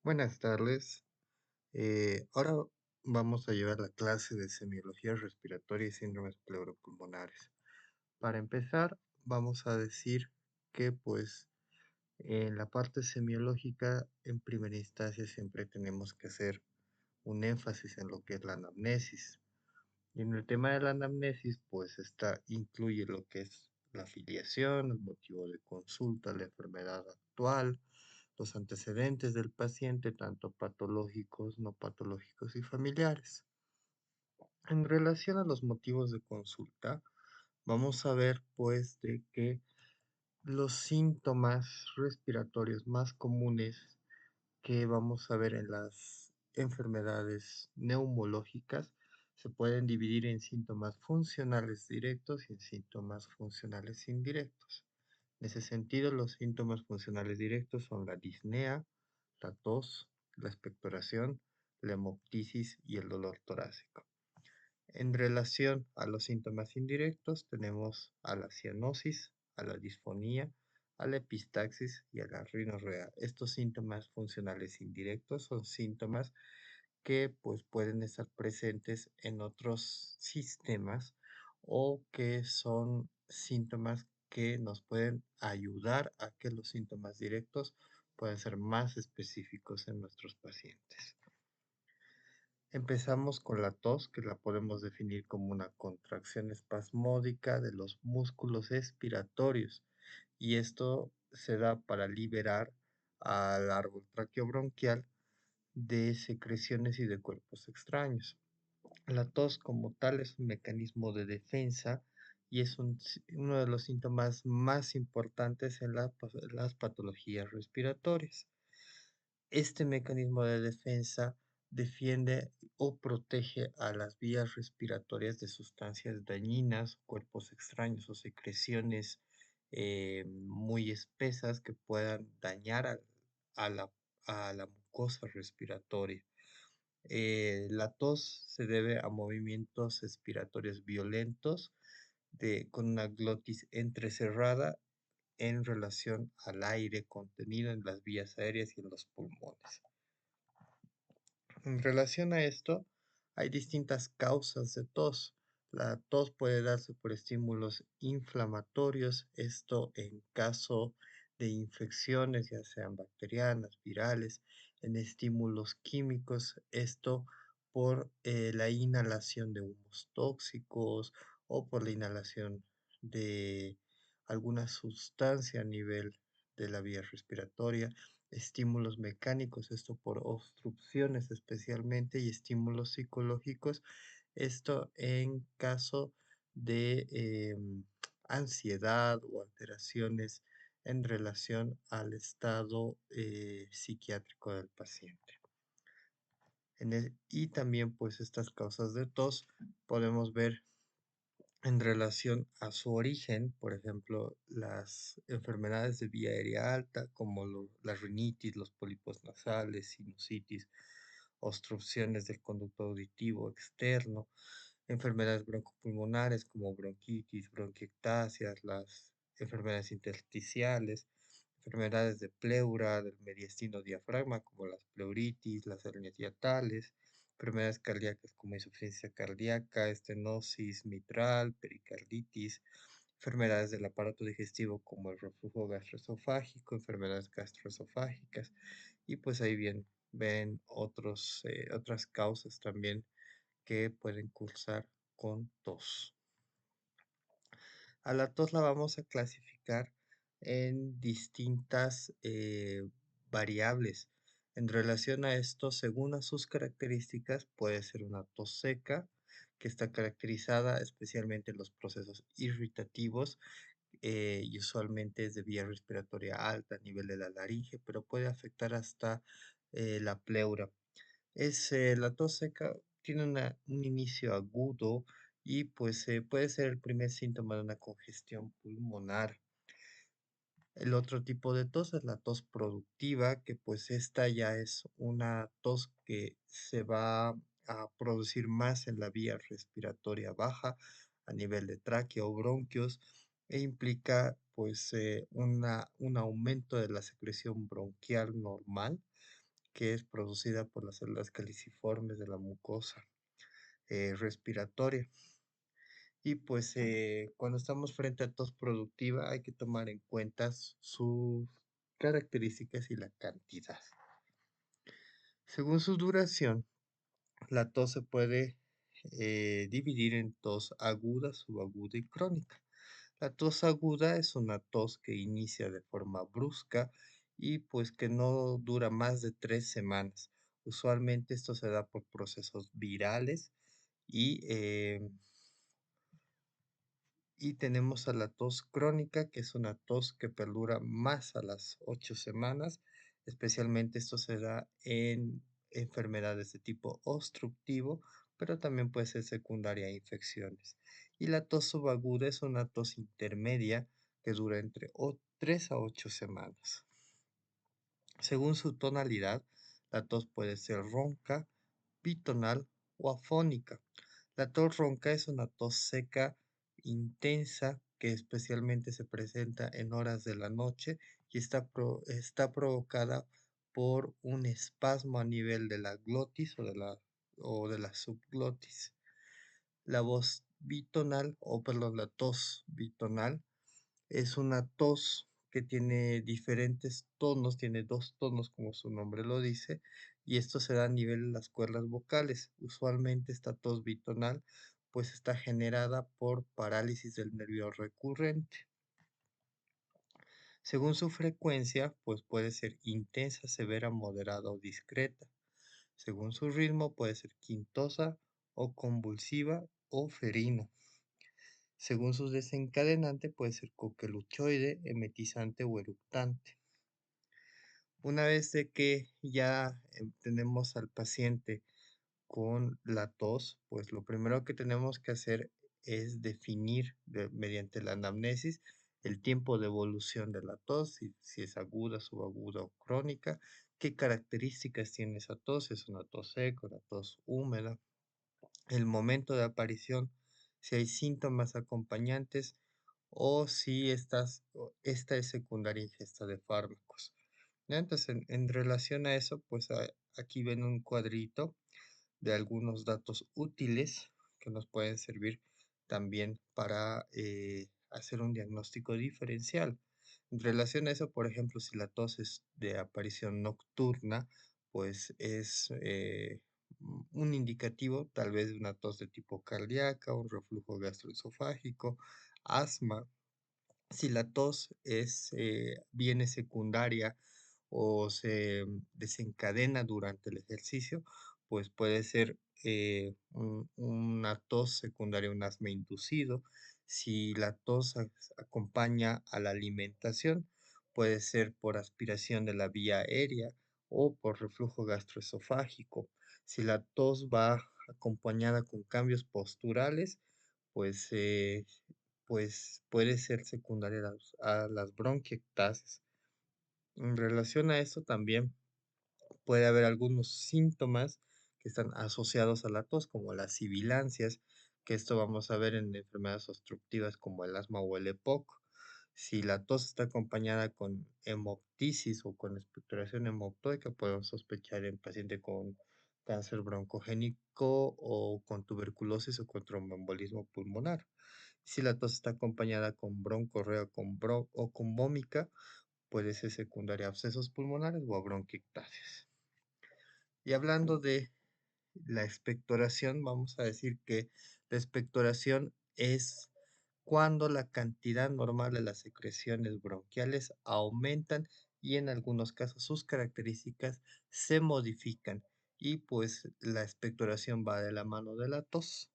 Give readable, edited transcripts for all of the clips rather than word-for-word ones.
Buenas tardes. Ahora vamos a llevar la clase de semiología respiratoria y síndromes pleuropulmonares. Para empezar, vamos a decir que pues en la parte semiológica, en primera instancia, siempre tenemos que hacer un énfasis en lo que es la anamnesis. Y en el tema de la anamnesis, pues incluye lo que es la afiliación, el motivo de consulta, la enfermedad actual, los antecedentes del paciente, tanto patológicos, no patológicos y familiares. En relación a los motivos de consulta, vamos a ver pues de que los síntomas respiratorios más comunes que vamos a ver en las enfermedades neumológicas se pueden dividir en síntomas funcionales directos y en síntomas funcionales indirectos. En ese sentido, los síntomas funcionales directos son la disnea, la tos, la expectoración, la hemoptisis y el dolor torácico. En relación a los síntomas indirectos, tenemos a la cianosis, a la disfonía, a la epistaxis y a la rinorrea. Estos síntomas funcionales indirectos son síntomas que pues, pueden estar presentes en otros sistemas o que son síntomas que nos pueden ayudar a que los síntomas directos puedan ser más específicos en nuestros pacientes. Empezamos con la tos, que la podemos definir como una contracción espasmódica de los músculos expiratorios, y esto se da para liberar al árbol traqueobronquial de secreciones y de cuerpos extraños. La tos como tal es un mecanismo de defensa y es uno de los síntomas más importantes en las patologías respiratorias. Este mecanismo de defensa defiende o protege a las vías respiratorias de sustancias dañinas, cuerpos extraños o secreciones muy espesas que puedan dañar a la, a la mucosa respiratoria. La tos se debe a movimientos expiratorios violentos con una glotis entrecerrada en relación al aire contenido en las vías aéreas y en los pulmones. En relación a esto, hay distintas causas de tos. La tos puede darse por estímulos inflamatorios, esto en caso de infecciones, ya sean bacterianas, virales, en estímulos químicos, esto por la inhalación de humos tóxicos o por la inhalación de alguna sustancia a nivel de la vía respiratoria, estímulos mecánicos, esto por obstrucciones especialmente, y estímulos psicológicos, esto en caso de ansiedad o alteraciones en relación al estado psiquiátrico del paciente. Y también pues estas causas de tos podemos ver en relación a su origen, por ejemplo, las enfermedades de vía aérea alta, como la rinitis, los pólipos nasales, sinusitis, obstrucciones del conducto auditivo externo, enfermedades broncopulmonares como bronquitis, bronquiectasias, las enfermedades intersticiales, enfermedades de pleura, del mediastino diafragma, como las pleuritis, las hernias hiatales, enfermedades cardíacas como insuficiencia cardíaca, estenosis mitral, pericarditis, enfermedades del aparato digestivo como el reflujo gastroesofágico, enfermedades gastroesofágicas, y pues ahí bien ven otras causas también que pueden cursar con tos. A la tos la vamos a clasificar en distintas variables. En relación a esto, según a sus características, puede ser una tos seca, que está caracterizada especialmente en los procesos irritativos, y usualmente es de vía respiratoria alta a nivel de la laringe, pero puede afectar hasta la pleura. La tos seca tiene un inicio agudo y pues puede ser el primer síntoma de una congestión pulmonar. El otro tipo de tos es la tos productiva, que pues esta ya es una tos que se va a producir más en la vía respiratoria baja a nivel de tráquea o bronquios e implica pues un aumento de la secreción bronquial normal, que es producida por las células caliciformes de la mucosa respiratoria. Y pues cuando estamos frente a tos productiva hay que tomar en cuenta sus características y la cantidad. Según su duración, la tos se puede dividir en tos aguda, subaguda y crónica. La tos aguda es una tos que inicia de forma brusca y pues que no dura más de 3 semanas. Usualmente esto se da por procesos virales y tenemos a la tos crónica, que es una tos que perdura más a las 8 semanas. Especialmente esto se da en enfermedades de tipo obstructivo, pero también puede ser secundaria a infecciones. Y la tos subaguda es una tos intermedia que dura entre 3 a 8 semanas. Según su tonalidad, la tos puede ser ronca, bitonal o afónica. La tos ronca es una tos seca intensa que especialmente se presenta en horas de la noche y está provocada por un espasmo a nivel de la glotis o de la subglotis. La voz bitonal, o perdón, la tos bitonal es una tos que tiene diferentes tonos, tiene 2 tonos como su nombre lo dice, y esto se da a nivel de las cuerdas vocales. Usualmente esta tos bitonal pues está generada por parálisis del nervio recurrente. Según su frecuencia, pues puede ser intensa, severa, moderada o discreta. Según su ritmo, puede ser quintosa o convulsiva o ferina. Según su desencadenante, puede ser coqueluchoide, emetizante o eructante. Una vez de que ya tenemos al paciente con la tos, pues lo primero que tenemos que hacer es definir mediante la anamnesis el tiempo de evolución de la tos, si es aguda, subaguda o crónica, qué características tiene esa tos, es una tos seca, una tos húmeda, el momento de aparición, si hay síntomas acompañantes o si esta es secundaria ingesta de fármacos. ¿Ya? Entonces, en relación a eso, pues aquí ven un cuadrito de algunos datos útiles que nos pueden servir también para hacer un diagnóstico diferencial. En relación a eso, por ejemplo, si la tos es de aparición nocturna, pues es un indicativo tal vez de una tos de tipo cardíaca, un reflujo gastroesofágico, asma. Si la tos viene secundaria o se desencadena durante el ejercicio, pues puede ser una tos secundaria, un asma inducido. Si la tos acompaña a la alimentación, puede ser por aspiración de la vía aérea o por reflujo gastroesofágico. Si la tos va acompañada con cambios posturales, pues puede ser secundaria a las bronquiectasis. En relación a esto también puede haber algunos síntomas que están asociados a la tos, como las sibilancias, que esto vamos a ver en enfermedades obstructivas como el asma o el EPOC. Si la tos está acompañada con hemoptisis o con expectoración hemoptóica, podemos sospechar en paciente con cáncer broncogénico o con tuberculosis o con tromboembolismo pulmonar. Si la tos está acompañada con broncorrea o con vómica, puede ser secundaria a abscesos pulmonares o a bronquiectasis. Y hablando de la expectoración, vamos a decir que la expectoración es cuando la cantidad normal de las secreciones bronquiales aumentan y en algunos casos sus características se modifican y pues la expectoración va de la mano de la tos.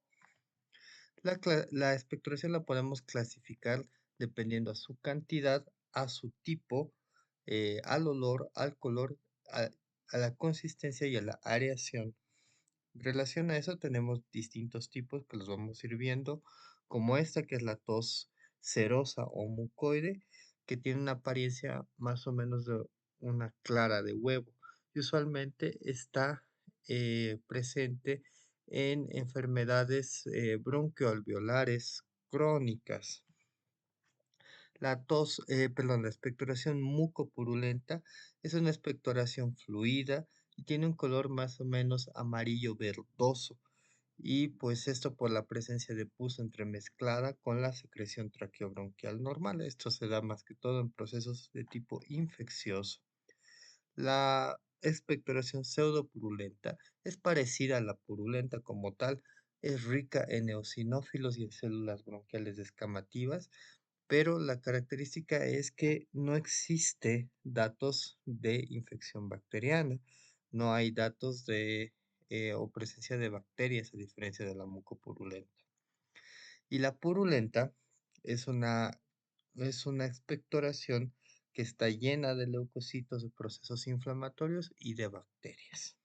La expectoración la podemos clasificar dependiendo a su cantidad, a su tipo, al olor, al color, a, a la consistencia y a la areación. En relación a eso tenemos distintos tipos que los vamos a ir viendo, como esta que es la tos serosa o mucoide, que tiene una apariencia más o menos de una clara de huevo y usualmente está presente en enfermedades bronquiolveolares crónicas. La expectoración mucopurulenta es una expectoración fluida y tiene un color más o menos amarillo verdoso. Y pues esto por la presencia de pus entremezclada con la secreción traqueobronquial normal. Esto se da más que todo en procesos de tipo infeccioso. La expectoración pseudopurulenta es parecida a la purulenta como tal, es rica en eosinófilos y en células bronquiales descamativas, pero la característica es que no existe datos de infección bacteriana, no hay datos de o presencia de bacterias a diferencia de la mucopurulenta. Y la purulenta es una expectoración que está llena de leucocitos, de procesos inflamatorios y de bacterias.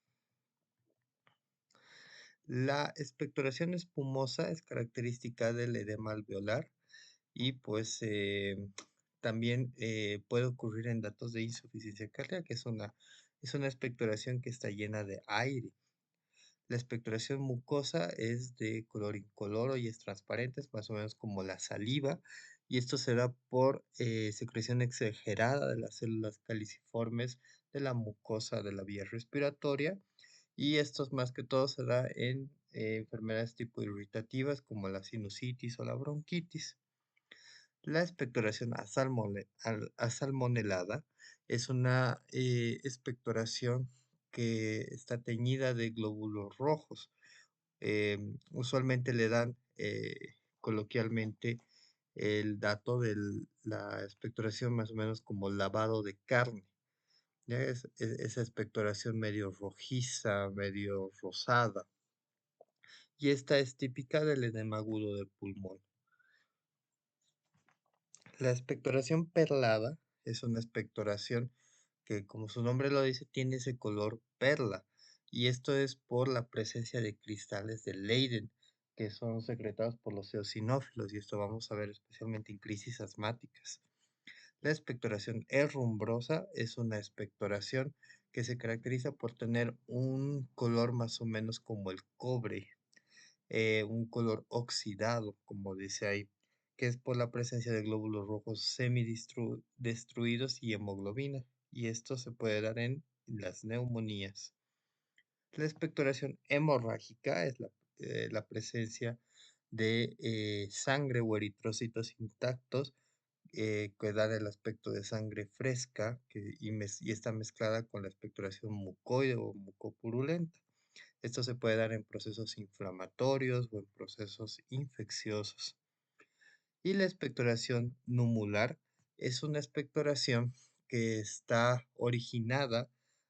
La expectoración espumosa es característica del edema alveolar y pues también puede ocurrir en datos de insuficiencia cardíaca, que es una expectoración que está llena de aire. La expectoración mucosa es de color incoloro y es transparente, es más o menos como la saliva, y esto se da por secreción exagerada de las células caliciformes de la mucosa de la vía respiratoria, y esto más que todo se da en enfermedades tipo irritativas como la sinusitis o la bronquitis. La expectoración asalmonelada es una expectoración que está teñida de glóbulos rojos. Usualmente le dan coloquialmente el dato de la expectoración más o menos como lavado de carne. ¿Ya? Esa expectoración medio rojiza, medio rosada. Y esta es típica del edema agudo del pulmón. La expectoración perlada es una expectoración que, como su nombre lo dice, tiene ese color perla. Y esto es por la presencia de cristales de Leyden, que son secretados por los eosinófilos, y esto vamos a ver especialmente en crisis asmáticas. La expectoración herrumbrosa es una expectoración que se caracteriza por tener un color más o menos como el cobre, un color oxidado, como dice ahí, que es por la presencia de glóbulos rojos semidestruidos y hemoglobina, y esto se puede dar en las neumonías. La expectoración hemorrágica es la presencia de sangre o eritrocitos intactos que dan el aspecto de sangre fresca y está mezclada con la expectoración mucoide o mucopurulenta. Esto se puede dar en procesos inflamatorios o en procesos infecciosos. Y la expectoración numular es una expectoración que está originada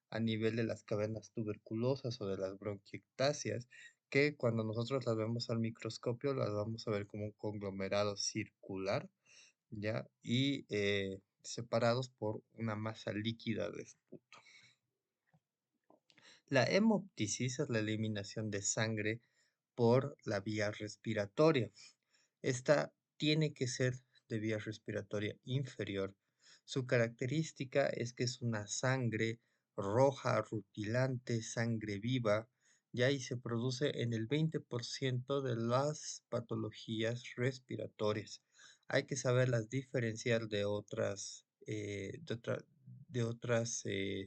a nivel de las cavernas tuberculosas o de las bronquiectasias, que cuando nosotros las vemos al microscopio las vamos a ver como un conglomerado circular, ¿ya? Y separados por una masa líquida de esputo. La hemoptisis es la eliminación de sangre por la vía respiratoria. Esta tiene que ser de vía respiratoria inferior. Su característica es que es una sangre roja, rutilante, sangre viva, ya y se produce en el 20% de las patologías respiratorias. Hay que saberlas diferenciar de otras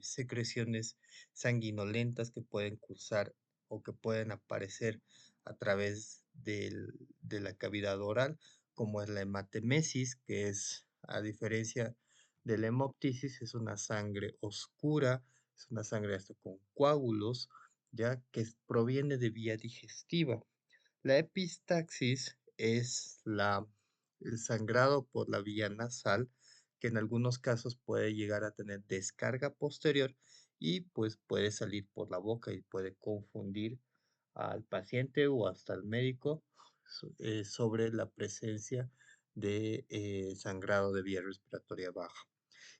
secreciones sanguinolentas que pueden cursar o que pueden aparecer a través de la cavidad oral, como es la hematemesis, que es, a diferencia de la hemoptisis, es una sangre oscura, es una sangre hasta con coágulos, ya que proviene de vía digestiva. La epistaxis es el sangrado por la vía nasal, que en algunos casos puede llegar a tener descarga posterior y pues puede salir por la boca y puede confundir al paciente o hasta al médico sobre la presencia de sangrado de vía respiratoria baja.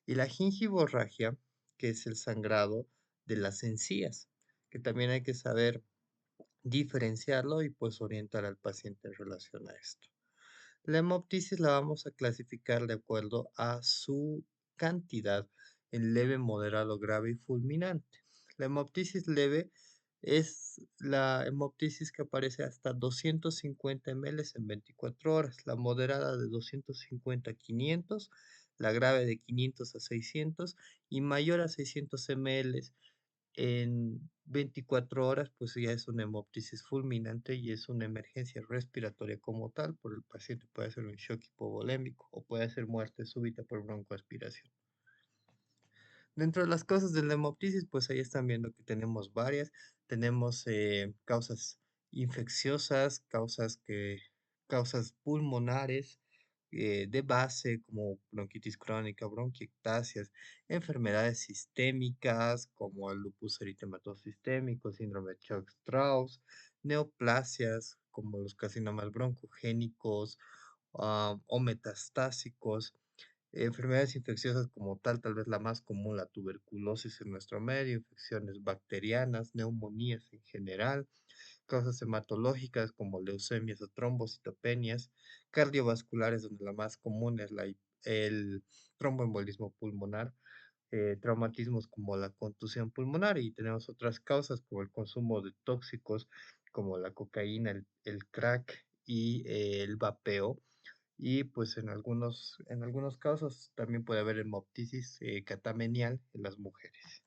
Y la gingivorragia, que es el sangrado de las encías, que también hay que saber diferenciarlo y pues orientar al paciente en relación a esto. La hemoptisis la vamos a clasificar de acuerdo a su cantidad en leve, moderado, grave y fulminante. La hemoptisis leve es la hemoptisis que aparece hasta 250 ml en 24 horas, la moderada de 250 a 500, la grave de 500 a 600 y mayor a 600 ml En 24 horas, pues ya es una hemoptisis fulminante y es una emergencia respiratoria como tal, por el paciente puede ser un shock hipovolémico o puede ser muerte súbita por broncoaspiración. Dentro de las causas de la hemoptisis, pues ahí están viendo que tenemos varias. Tenemos causas infecciosas, causas pulmonares de base, como bronquitis crónica, bronquiectasias, enfermedades sistémicas, como el lupus eritematoso sistémico, síndrome de Churg-Strauss, neoplasias, como los carcinomas broncogénicos, o metastásicos, enfermedades infecciosas como tal vez la más común, la tuberculosis en nuestro medio, infecciones bacterianas, neumonías en general, causas hematológicas como leucemias o trombocitopenias, cardiovasculares, donde la más común es el tromboembolismo pulmonar, traumatismos como la contusión pulmonar y tenemos otras causas como el consumo de tóxicos como la cocaína, el crack y el vapeo y pues en algunos casos también puede haber hemoptisis catamenial en las mujeres.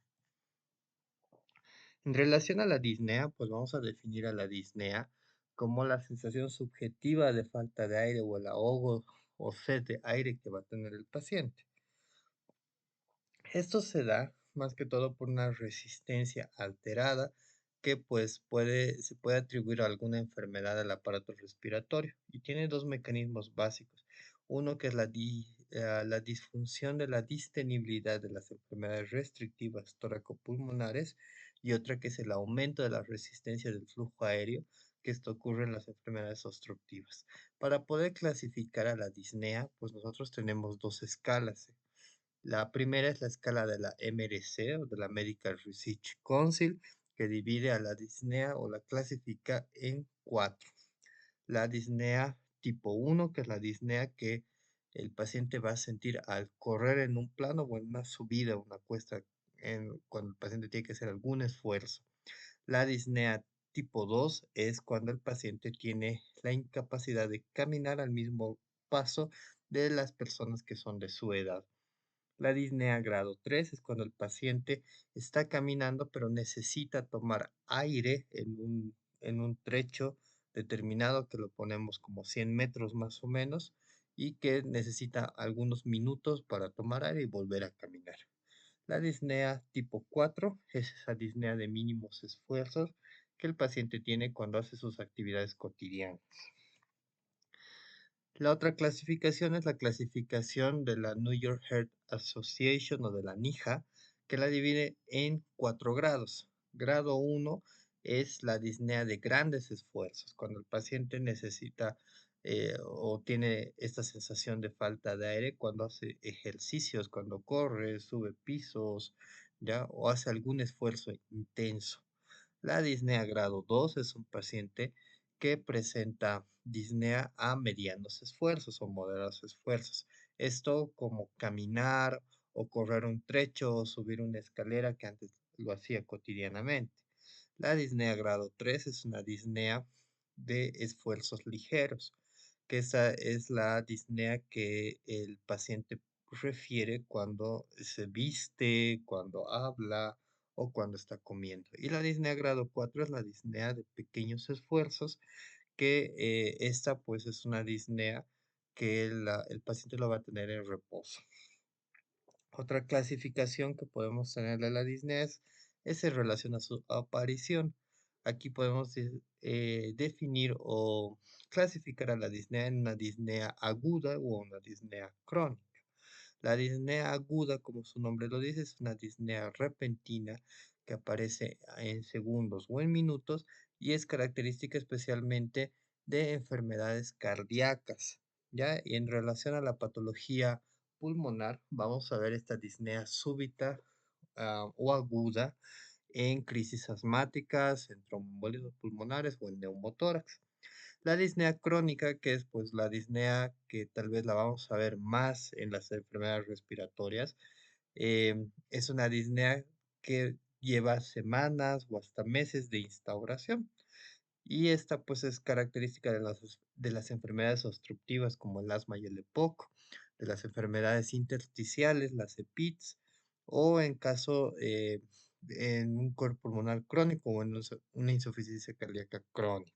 En relación a la disnea, pues vamos a definir a la disnea como la sensación subjetiva de falta de aire o el ahogo o sed de aire que va a tener el paciente. Esto se da más que todo por una resistencia alterada que pues se puede atribuir a alguna enfermedad del aparato respiratorio y tiene dos mecanismos básicos. Uno que es la disfunción de la distenibilidad de las enfermedades restrictivas tóraco-pulmonares y otra que es el aumento de la resistencia del flujo aéreo, que esto ocurre en las enfermedades obstructivas. Para poder clasificar a la disnea, pues nosotros tenemos dos escalas. La primera es la escala de la MRC o de la Medical Research Council, que divide a la disnea o la clasifica en cuatro. La disnea tipo 1, que es la disnea que el paciente va a sentir al correr en un plano o en una subida, una cuesta, cuando el paciente tiene que hacer algún esfuerzo. La disnea tipo 2 es cuando el paciente tiene la incapacidad de caminar al mismo paso de las personas que son de su edad. La disnea grado 3 es cuando el paciente está caminando, pero necesita tomar aire en un trecho determinado que lo ponemos como 100 metros más o menos y que necesita algunos minutos para tomar aire y volver a caminar. La disnea tipo 4 es esa disnea de mínimos esfuerzos que el paciente tiene cuando hace sus actividades cotidianas. La otra clasificación es la clasificación de la New York Heart Association o de la NIHA, que la divide en 4 grados. Grado 1 es la disnea de grandes esfuerzos, cuando el paciente necesita o tiene esta sensación de falta de aire cuando hace ejercicios, cuando corre, sube pisos, ¿ya? O hace algún esfuerzo intenso. La disnea grado 2 es un paciente que presenta disnea a medianos esfuerzos o moderados esfuerzos. Esto como caminar o correr un trecho o subir una escalera que antes lo hacía cotidianamente. La disnea grado 3 es una disnea de esfuerzos ligeros, que esa es la disnea que el paciente refiere cuando se viste, cuando habla o cuando está comiendo. Y la disnea grado 4 es la disnea de pequeños esfuerzos, que esta pues es una disnea que el paciente lo va a tener en reposo. Otra clasificación que podemos tener de la disnea es en relación a su aparición. Aquí podemos definir o clasificar a la disnea en una disnea aguda o una disnea crónica. La disnea aguda, como su nombre lo dice, es una disnea repentina que aparece en segundos o en minutos y es característica especialmente de enfermedades cardíacas, ¿ya? Y en relación a la patología pulmonar, vamos a ver esta disnea súbita o aguda en crisis asmáticas, en tromboembolismos pulmonares o en neumotórax. La disnea crónica, que es pues la disnea que tal vez la vamos a ver más en las enfermedades respiratorias, es una disnea que lleva semanas o hasta meses de instauración. Y esta pues es característica de las enfermedades obstructivas como el asma y el EPOC, de las enfermedades intersticiales, las EPITS, o en caso en un coro pulmonar crónico o en una insuficiencia cardíaca crónica.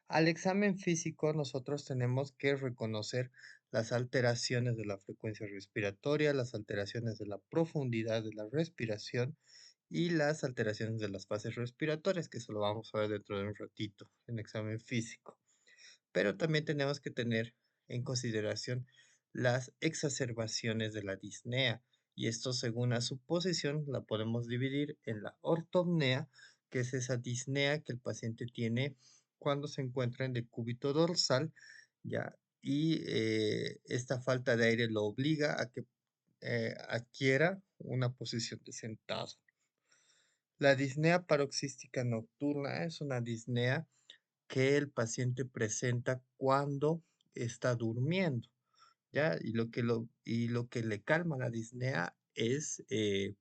Al examen físico, nosotros tenemos que reconocer las alteraciones de la frecuencia respiratoria, las alteraciones de la profundidad de la respiración y las alteraciones de las fases respiratorias, que eso lo vamos a ver dentro de un ratito en examen físico. Pero también tenemos que tener en consideración las exacerbaciones de la disnea, y esto, según a su posición, la podemos dividir en la ortopnea, que es esa disnea que el paciente tiene cuando se encuentra en decúbito dorsal, ¿ya? Y esta falta de aire lo obliga a que adquiera una posición de sentado. La disnea paroxística nocturna es una disnea que el paciente presenta cuando está durmiendo, ¿ya? Y lo que le calma la disnea es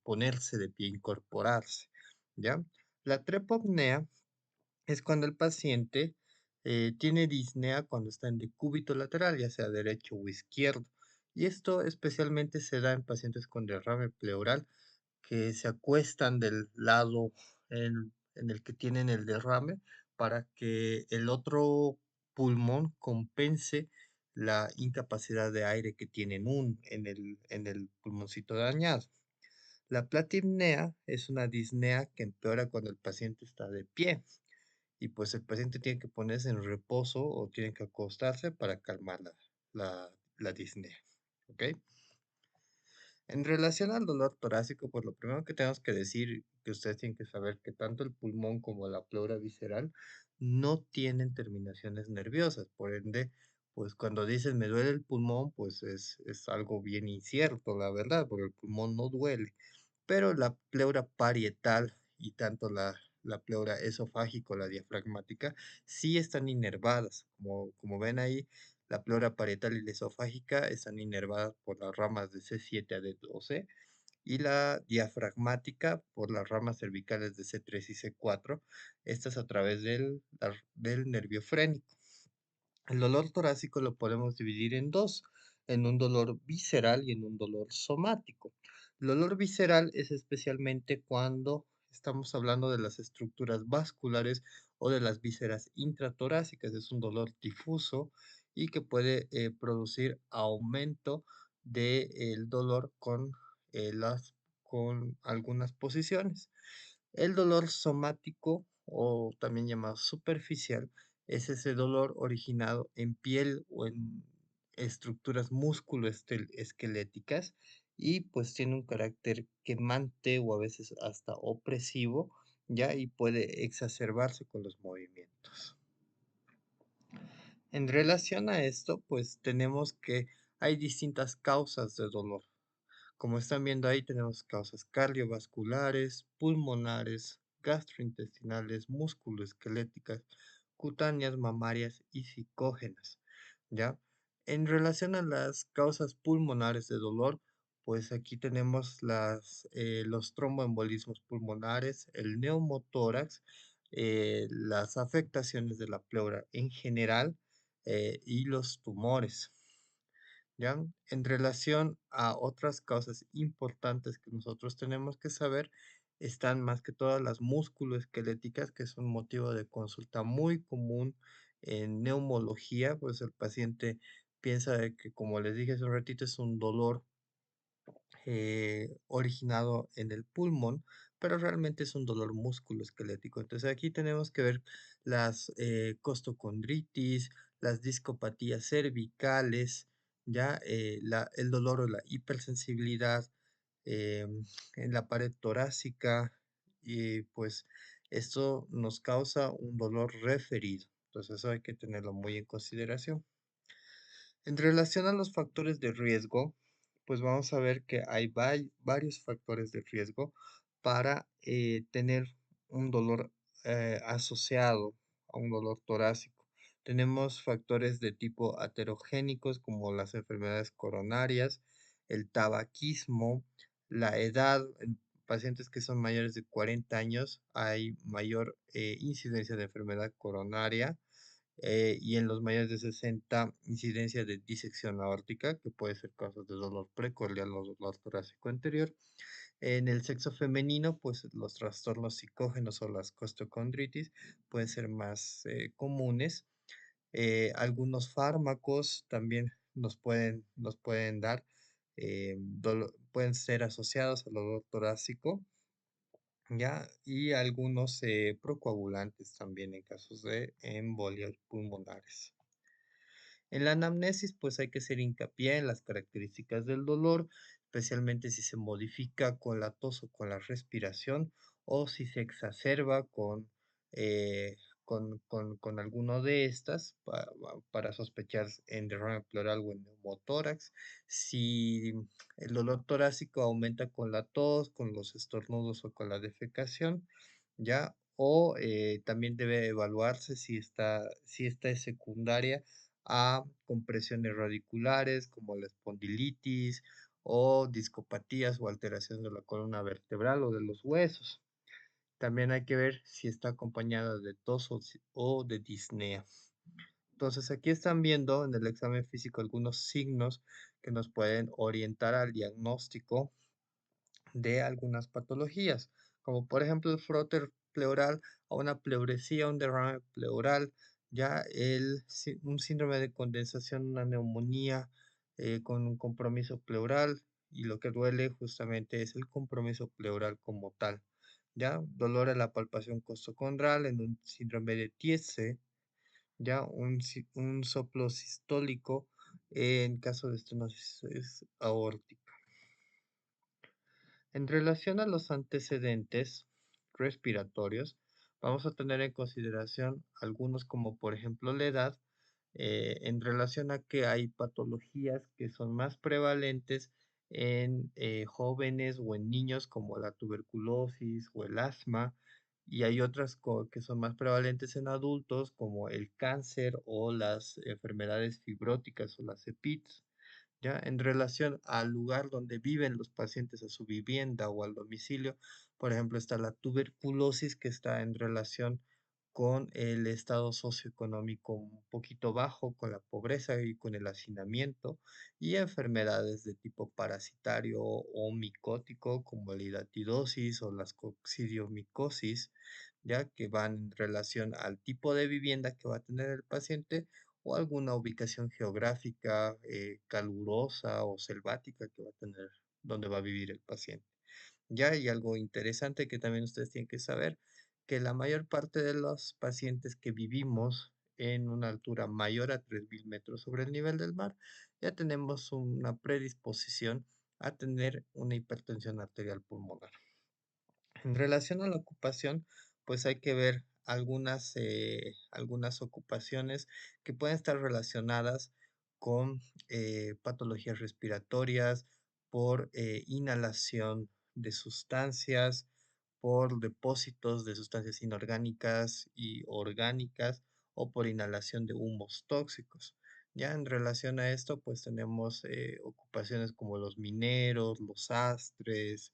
ponerse de pie, incorporarse, ¿ya? La trepopnea es cuando el paciente tiene disnea cuando está en decúbito lateral, ya sea derecho o izquierdo. Y esto especialmente se da en pacientes con derrame pleural que se acuestan del lado en el que tienen el derrame para que el otro pulmón compense la incapacidad de aire que tienen en el pulmoncito dañado. La platipnea es una disnea que empeora cuando el paciente está de pie y pues el paciente tiene que ponerse en reposo o tiene que acostarse para calmar la disnea. ¿Ok? En relación al dolor torácico, pues lo primero que tenemos que decir, que ustedes tienen que saber, que tanto el pulmón como la pleura visceral no tienen terminaciones nerviosas. Por ende, pues cuando dicen me duele el pulmón, pues es algo bien incierto, la verdad, porque el pulmón no duele. Pero la pleura parietal y tanto la pleura esofágico, la diafragmática, sí están inervadas. Como ven ahí, la pleura parietal y la esofágica están inervadas por las ramas de C7 a D12 y la diafragmática por las ramas cervicales de C3 y C4, estas a través del nervio frénico. El dolor torácico lo podemos dividir en dos, en un dolor visceral y en un dolor somático. El dolor visceral es especialmente cuando estamos hablando de las estructuras vasculares o de las vísceras intratorácicas. Es un dolor difuso y que puede producir aumento del dolor con algunas posiciones. El dolor somático, o también llamado superficial, es ese dolor originado en piel o en estructuras musculoesqueléticas y pues tiene un carácter quemante o a veces hasta opresivo, ¿ya? Y puede exacerbarse con los movimientos. En relación a esto, pues tenemos que hay distintas causas de dolor. Como están viendo ahí, tenemos causas cardiovasculares, pulmonares, gastrointestinales, musculoesqueléticas, cutáneas, mamarias y psicógenas, ¿ya? En relación a las causas pulmonares de dolor, pues aquí tenemos los tromboembolismos pulmonares, el neumotórax, las afectaciones de la pleura en general y los tumores. ¿Ya? En relación a otras causas importantes que nosotros tenemos que saber, están más que todas las musculoesqueléticas, que es un motivo de consulta muy común en neumología, pues el paciente piensa de que, como les dije hace un ratito, es un dolor originado en el pulmón, pero realmente es un dolor musculoesquelético. Entonces aquí tenemos que ver las costocondritis, las discopatías cervicales, ya el dolor o la hipersensibilidad en la pared torácica y pues esto nos causa un dolor referido. Entonces eso hay que tenerlo muy en consideración. En relación a los factores de riesgo, pues vamos a ver que hay varios factores de riesgo para tener un dolor asociado a un dolor torácico. Tenemos factores de tipo aterogénicos como las enfermedades coronarias, el tabaquismo, la edad. En pacientes que son mayores de 40 años hay mayor incidencia de enfermedad coronaria y en los mayores de 60, incidencia de disección aórtica, que puede ser causa de dolor precordial o dolor torácico anterior. En el sexo femenino, pues los trastornos psicógenos o las costocondritis pueden ser más comunes. Algunos fármacos también nos pueden dar, pueden ser asociados al dolor torácico, ¿ya? Y algunos procoagulantes también en casos de embolias pulmonares. En la anamnesis, pues hay que hacer hincapié en las características del dolor, especialmente si se modifica con la tos o con la respiración, o si se exacerba eh, con alguno de estas para sospechar en derrame pleural o en neumotórax. Si el dolor torácico aumenta con la tos, con los estornudos o con la defecación, ¿ya? O también debe evaluarse si esta es secundaria a compresiones radiculares como la espondilitis o discopatías o alteración de la columna vertebral o de los huesos. También hay que ver si está acompañada de tos o de disnea. Entonces, aquí están viendo en el examen físico algunos signos que nos pueden orientar al diagnóstico de algunas patologías, como por ejemplo el frote pleural o una pleuresía, un derrame pleural, ya un síndrome de condensación, una neumonía con un compromiso pleural, y lo que duele justamente es el compromiso pleural como tal. Ya, dolor a la palpación costocondral en un síndrome de Tietze, ya un soplo sistólico en caso de estenosis aórtica. En relación a los antecedentes respiratorios, vamos a tener en consideración algunos como por ejemplo la edad, en relación a que hay patologías que son más prevalentes en jóvenes o en niños como la tuberculosis o el asma, y hay otras que son más prevalentes en adultos como el cáncer o las enfermedades fibróticas o las EPITS. ¿Ya? En relación al lugar donde viven los pacientes, a su vivienda o al domicilio, por ejemplo, está la tuberculosis, que está en relación con el estado socioeconómico un poquito bajo, con la pobreza y con el hacinamiento, y enfermedades de tipo parasitario o micótico, como la hidatidosis o las coccidiomicosis, ya que van en relación al tipo de vivienda que va a tener el paciente o alguna ubicación geográfica calurosa o selvática que va a tener donde va a vivir el paciente. Ya hay algo interesante que también ustedes tienen que saber, que la mayor parte de los pacientes que vivimos en una altura mayor a 3.000 metros sobre el nivel del mar, ya tenemos una predisposición a tener una hipertensión arterial pulmonar. En relación a la ocupación, pues hay que ver algunas ocupaciones que pueden estar relacionadas con patologías respiratorias, por inhalación de sustancias, por depósitos de sustancias inorgánicas y orgánicas, o por inhalación de humos tóxicos. Ya en relación a esto, pues tenemos ocupaciones como los mineros, los sastres,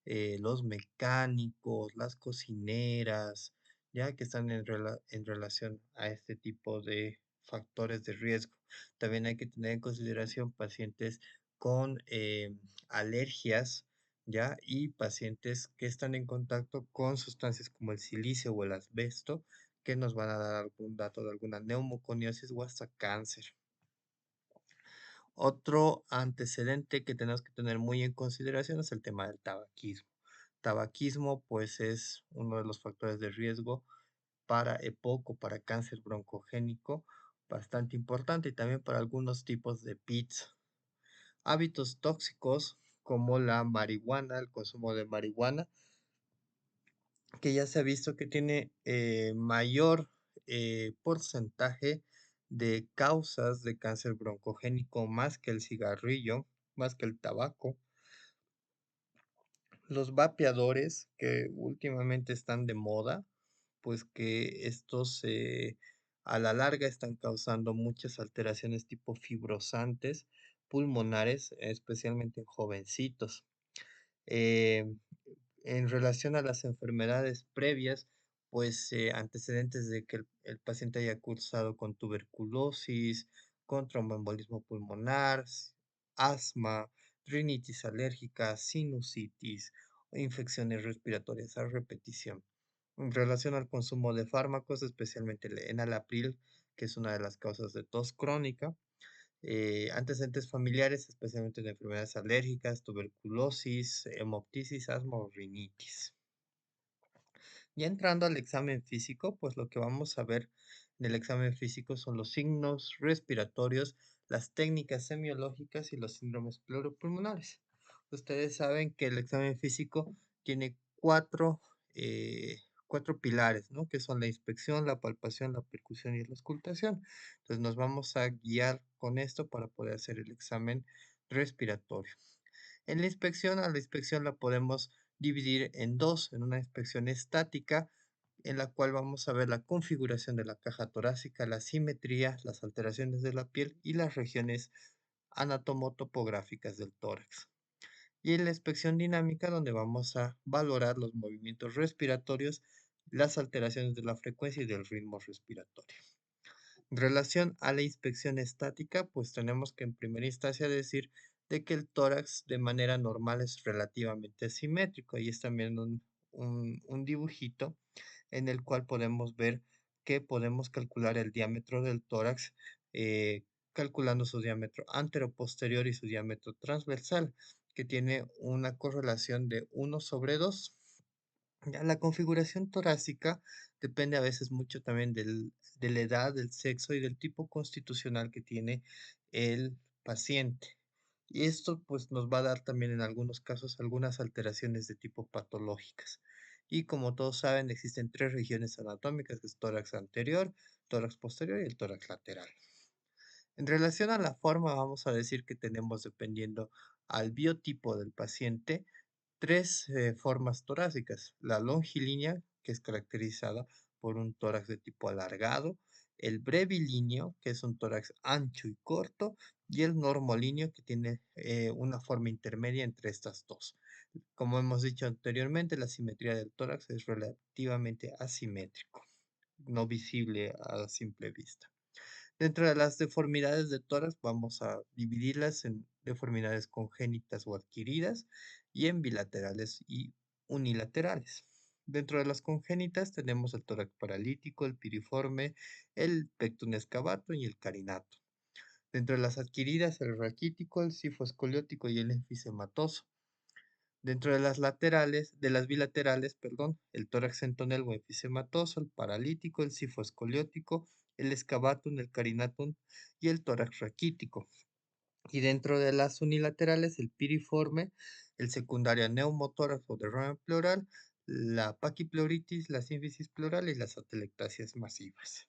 los mecánicos, las cocineras, ya que están en relación a este tipo de factores de riesgo. También hay que tener en consideración pacientes con alergias, ya, y pacientes que están en contacto con sustancias como el silicio o el asbesto, que nos van a dar algún dato de alguna neumoconiosis o hasta cáncer. Otro antecedente que tenemos que tener muy en consideración es el tema del tabaquismo. Tabaquismo, pues, es uno de los factores de riesgo para EPOC o para cáncer broncogénico bastante importante, y también para algunos tipos de PITS. Hábitos tóxicos como la marihuana, el consumo de marihuana, que ya se ha visto que tiene mayor porcentaje de causas de cáncer broncogénico más que el cigarrillo, más que el tabaco. Los vapeadores, que últimamente están de moda, pues que estos a la larga están causando muchas alteraciones tipo fibrosantes pulmonares, especialmente en jovencitos. Eh, en relación a las enfermedades previas, pues antecedentes de que el paciente haya cursado con tuberculosis, con tromboembolismo pulmonar, asma, rinitis alérgica, sinusitis infecciones respiratorias a repetición. En relación al consumo de fármacos, especialmente el enalapril, que es una de las causas de tos crónica, antecedentes familiares, especialmente de enfermedades alérgicas, tuberculosis, hemoptisis, asma o rinitis. Ya entrando al examen físico, pues lo que vamos a ver en el examen físico son los signos respiratorios, las técnicas semiológicas y los síndromes pleuropulmonares. Ustedes saben que el examen físico tiene eh, cuatro pilares, ¿no? Que son la inspección, la palpación, la percusión y la auscultación. Entonces nos vamos a guiar con esto para poder hacer el examen respiratorio. En la inspección, a la inspección la podemos dividir en dos, en una inspección estática, en la cual vamos a ver la configuración de la caja torácica, la simetría, las alteraciones de la piel y las regiones anatomotopográficas del tórax. Y en la inspección dinámica, donde vamos a valorar los movimientos respiratorios, las alteraciones de la frecuencia y del ritmo respiratorio. En relación a la inspección estática, pues tenemos que en primera instancia decir de que el tórax de manera normal es relativamente simétrico. Y es también un dibujito en el cual podemos ver que podemos calcular el diámetro del tórax eh, calculando su diámetro anteroposterior y su diámetro transversal, que tiene una correlación de 1/2. Ya, la configuración torácica depende a veces mucho también de la edad, del sexo y del tipo constitucional que tiene el paciente. Y esto pues nos va a dar también en algunos casos algunas alteraciones de tipo patológicas. Y como todos saben, existen tres regiones anatómicas, que es tórax anterior, tórax posterior y el tórax lateral. En relación a la forma, vamos a decir que tenemos, dependiendo al biotipo del paciente, tres formas torácicas: la longilínea, que es caracterizada por un tórax de tipo alargado; el brevilíneo, que es un tórax ancho y corto; y el normolíneo, que tiene una forma intermedia entre estas dos. Como hemos dicho anteriormente, la simetría del tórax es relativamente asimétrico, no visible a simple vista. Dentro de las deformidades de tórax vamos a dividirlas en deformidades congénitas o adquiridas y en bilaterales y unilaterales. Dentro de las congénitas tenemos el tórax paralítico, el piriforme, el pectum excavatum y el carinato. Dentro de las adquiridas, el raquítico, el cifoescoliótico y el enfisematoso. Dentro de las bilaterales, perdón, el tórax centonel o enfisematoso, el paralítico, el cifoescoliótico, el excavatum, el carinatum y el tórax raquítico. Y dentro de las unilaterales, el piriforme, el secundario neumotórax o derrame pleural, la paquipleuritis, la sínfisis pleural y las atelectasias masivas.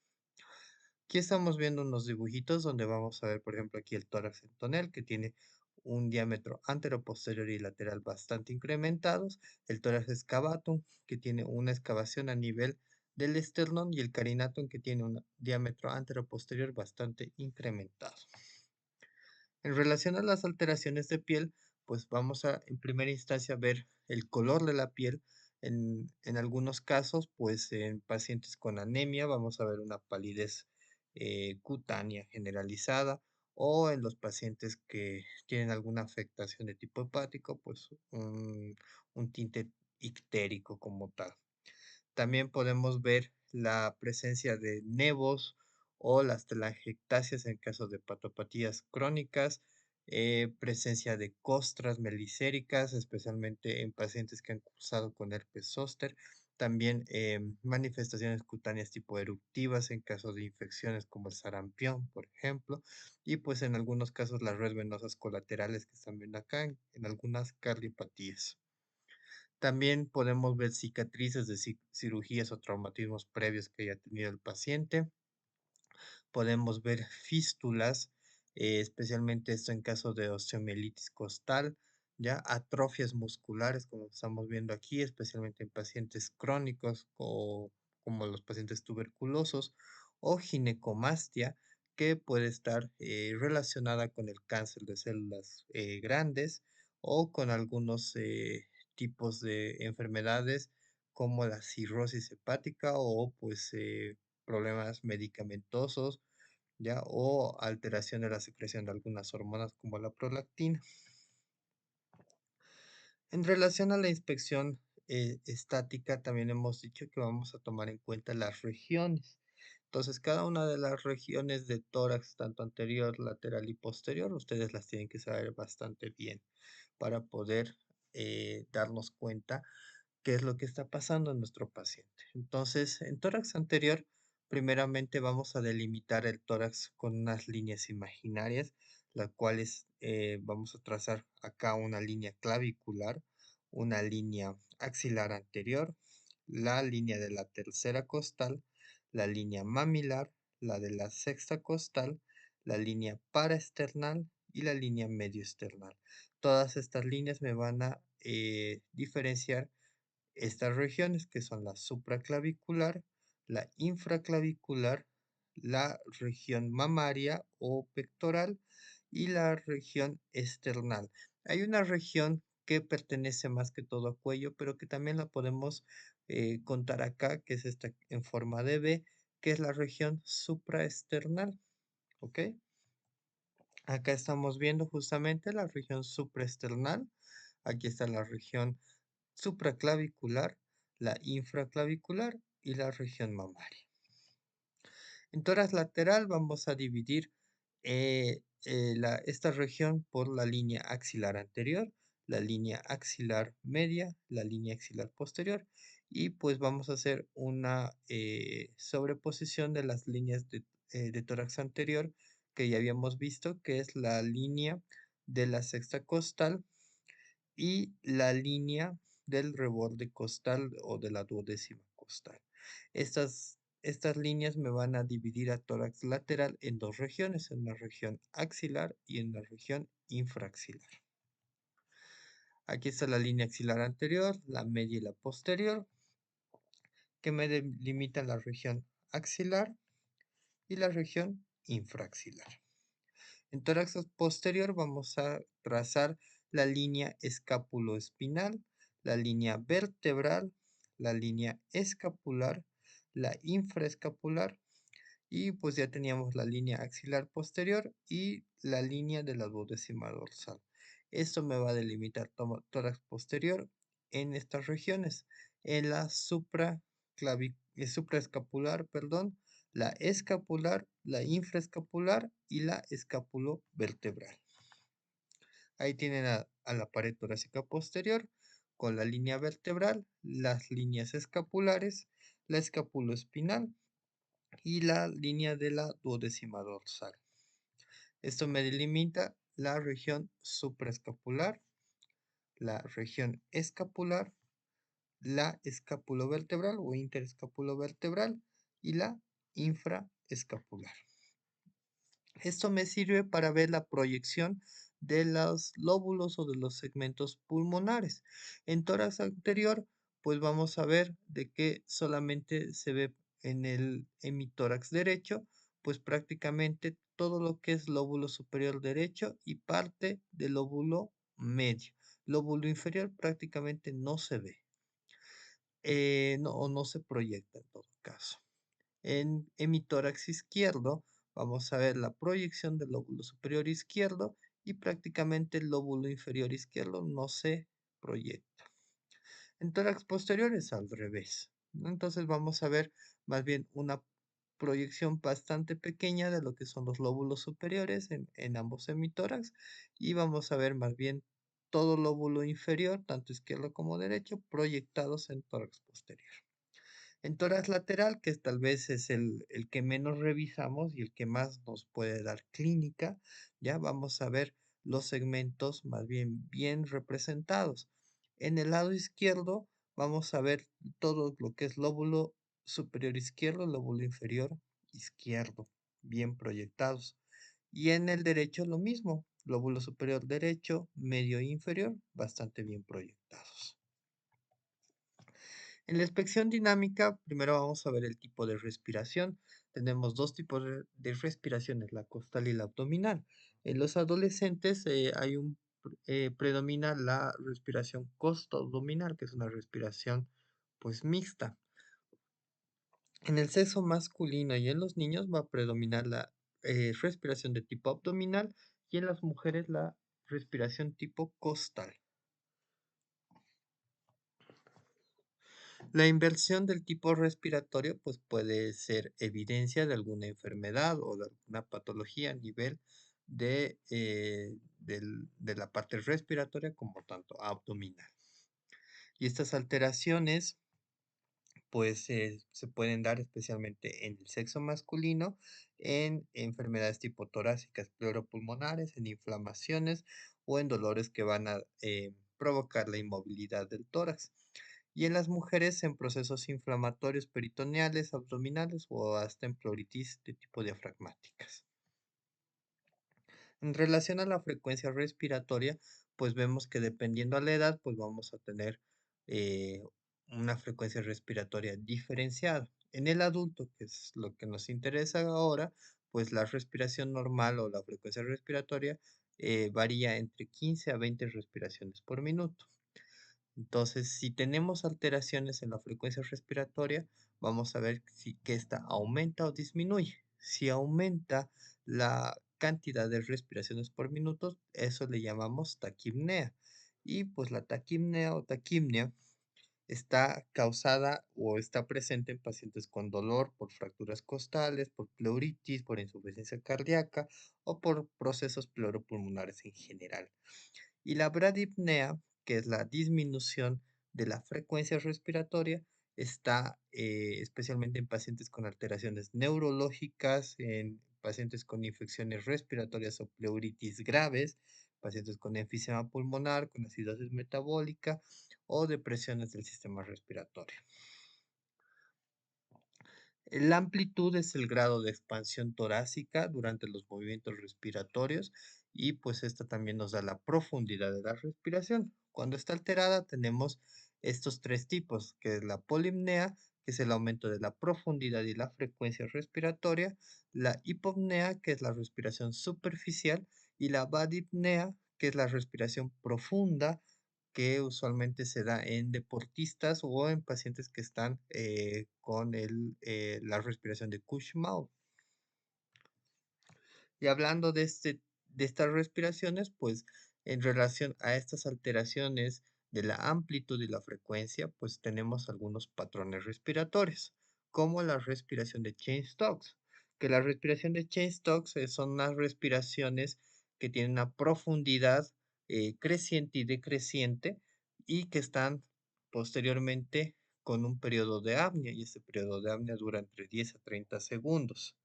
Aquí estamos viendo unos dibujitos donde vamos a ver, por ejemplo, aquí el tórax en tonel, que tiene un diámetro antero, posterior y lateral bastante incrementados; el tórax excavatum, que tiene una excavación a nivel del esternón; y el carinatum, que tiene un diámetro antero, posterior bastante incrementado. En relación a las alteraciones de piel, pues vamos a en primera instancia ver el color de la piel. En algunos casos, pues en pacientes con anemia vamos a ver una palidez cutánea generalizada, o en los pacientes que tienen alguna afectación de tipo hepático, pues un tinte ictérico como tal. También podemos ver la presencia de nevos o las telangiectasias en caso de patopatías crónicas, presencia de costras melicéricas, especialmente en pacientes que han cursado con herpes zóster. También manifestaciones cutáneas tipo eruptivas en caso de infecciones como el sarampión, por ejemplo. Y pues en algunos casos las redes venosas colaterales que están viendo acá, en algunas cardiopatías. También podemos ver cicatrices de cirugías o traumatismos previos que haya tenido el paciente. Podemos ver fístulas, especialmente esto en caso de osteomielitis costal, ya atrofias musculares, como estamos viendo aquí, especialmente en pacientes crónicos o como los pacientes tuberculosos; o ginecomastia, que puede estar relacionada con el cáncer de células grandes, o con algunos tipos de enfermedades como la cirrosis hepática, o pues problemas medicamentosos, ¿ya? O alteración de la secreción de algunas hormonas como la prolactina. En relación a la inspección estática, también hemos dicho que vamos a tomar en cuenta las regiones. Entonces, cada una de las regiones de tórax, tanto anterior, lateral y posterior, ustedes las tienen que saber bastante bien para poder darnos cuenta qué es lo que está pasando en nuestro paciente. Entonces, en tórax anterior, primeramente vamos a delimitar el tórax con unas líneas imaginarias, las cuales vamos a trazar acá una línea clavicular, una línea axilar anterior, la línea de la tercera costal, la línea mamilar, la de la sexta costal, la línea paraesternal y la línea medioesternal. Todas estas líneas me van a diferenciar estas regiones, que son la supraclavicular, la infraclavicular, la región mamaria o pectoral y la región esternal. Hay una región que pertenece más que todo a cuello, pero que también la podemos contar acá, que es esta en forma de B, que es la región supraesternal. ¿Ok? Acá estamos viendo justamente la región supraesternal. Aquí está la región supraclavicular, la infraclavicular y la región mamaria. En tórax lateral vamos a dividir esta región por la línea axilar anterior, la línea axilar media, la línea axilar posterior y pues vamos a hacer una sobreposición de las líneas de tórax anterior que ya habíamos visto, que es la línea de la sexta costal y la línea del reborde costal o de la duodécima costal. Estas líneas me van a dividir a tórax lateral en dos regiones, en la región axilar y en la región infraaxilar. Aquí está la línea axilar anterior, la media y la posterior, que me delimitan la región axilar y la región infraaxilar. En tórax posterior vamos a trazar la línea escapuloespinal, la línea vertebral, la línea escapular, la infraescapular y pues ya teníamos la línea axilar posterior y la línea de la duodécima dorsal. Esto me va a delimitar tórax posterior en estas regiones, en la supraescapular, perdón, la escapular, la infraescapular y la escapulovertebral. Ahí tienen a la pared torácica posterior con la línea vertebral, las líneas escapulares, la escapuloespinal y la línea de la duodécima dorsal. Esto me delimita la región supraescapular, la región escapular, la escapulovertebral o interescapulovertebral y la infraescapular. Esto me sirve para ver la proyección de los lóbulos o de los segmentos pulmonares. En tórax anterior, pues vamos a ver de que solamente se ve en el hemitórax derecho, pues prácticamente todo lo que es lóbulo superior derecho y parte del lóbulo medio. Lóbulo inferior prácticamente no se ve, o no se proyecta en todo caso. En hemitórax izquierdo vamos a ver la proyección del lóbulo superior izquierdo y prácticamente el lóbulo inferior izquierdo no se proyecta. En tórax posterior es al revés, ¿no? Entonces vamos a ver más bien una proyección bastante pequeña de lo que son los lóbulos superiores en ambos hemitórax y vamos a ver más bien todo lóbulo inferior, tanto izquierdo como derecho, proyectados en tórax posterior. En tórax lateral, que tal vez es el que menos revisamos y el que más nos puede dar clínica, ya vamos a ver los segmentos más bien representados. En el lado izquierdo vamos a ver todo lo que es lóbulo superior izquierdo, lóbulo inferior izquierdo, bien proyectados. Y en el derecho lo mismo, lóbulo superior derecho, medio e inferior, bastante bien proyectados. En la inspección dinámica, primero vamos a ver el tipo de respiración. Tenemos dos tipos de respiraciones, la costal y la abdominal. En los adolescentes predomina la respiración costo-abdominal, que es una respiración pues mixta. En el sexo masculino y en los niños va a predominar la respiración de tipo abdominal y en las mujeres la respiración tipo costal. La inversión del tipo respiratorio pues puede ser evidencia de alguna enfermedad o de alguna patología a nivel de la parte respiratoria como tanto abdominal. Y estas alteraciones pues se pueden dar especialmente en el sexo masculino, en enfermedades tipo torácicas, pleuropulmonares, en inflamaciones o en dolores que van a provocar la inmovilidad del tórax. Y en las mujeres en procesos inflamatorios peritoneales, abdominales o hasta en pleuritis de tipo diafragmáticas. En relación a la frecuencia respiratoria, pues vemos que dependiendo a la edad, pues vamos a tener eh, una frecuencia respiratoria diferenciada. En el adulto, que es lo que nos interesa ahora, pues la respiración normal o la frecuencia respiratoria varía entre 15 a 20 respiraciones por minuto. Entonces, si tenemos alteraciones en la frecuencia respiratoria, vamos a ver si que esta aumenta o disminuye. Si aumenta la cantidad de respiraciones por minuto, eso le llamamos taquipnea. Y pues la taquipnea o taquimnia está causada o está presente en pacientes con dolor por fracturas costales, por pleuritis, por insuficiencia cardíaca o por procesos pleuropulmonares en general. Y la bradipnea, que es la disminución de la frecuencia respiratoria, está especialmente en pacientes con alteraciones neurológicas, en pacientes con infecciones respiratorias o pleuritis graves, pacientes con enfisema pulmonar, con acidosis metabólica o depresiones del sistema respiratorio. La amplitud es el grado de expansión torácica durante los movimientos respiratorios y pues esta también nos da la profundidad de la respiración. Cuando está alterada tenemos estos tres tipos, que es la polipnea, que es el aumento de la profundidad y la frecuencia respiratoria, la hipopnea, que es la respiración superficial, y la badipnea, que es la respiración profunda que usualmente se da en deportistas o en pacientes que están con la respiración de Kussmaul. Y hablando de estas respiraciones, pues en relación a estas alteraciones de la amplitud y la frecuencia, pues tenemos algunos patrones respiratorios, como la respiración de Cheyne-Stokes, que la respiración de Cheyne-Stokes son unas respiraciones que tienen una profundidad creciente y decreciente y que están posteriormente con un periodo de apnea, y este periodo de apnea dura entre 10 a 30 segundos.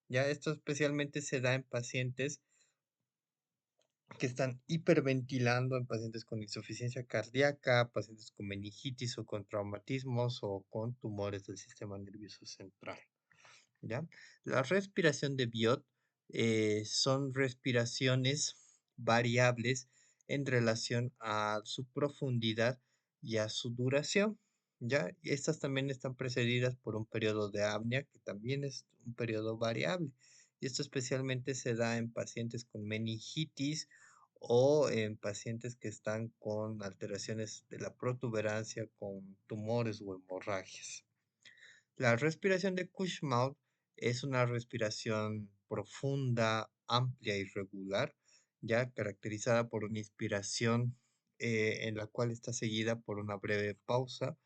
Ya esto especialmente se da en pacientes que están hiperventilando, en pacientes con insuficiencia cardíaca, pacientes con meningitis o con traumatismos o con tumores del sistema nervioso central. ¿Ya? La respiración de Biot son respiraciones variables en relación a su profundidad y a su duración. ¿Ya? Y estas también están precedidas por un periodo de apnea, que también es un periodo variable. Y esto especialmente se da en pacientes con meningitis o en pacientes que están con alteraciones de la protuberancia, con tumores o hemorragias. La respiración de Kussmaul es una respiración profunda, amplia y regular, ya caracterizada por una inspiración en la cual está seguida por una breve pausa.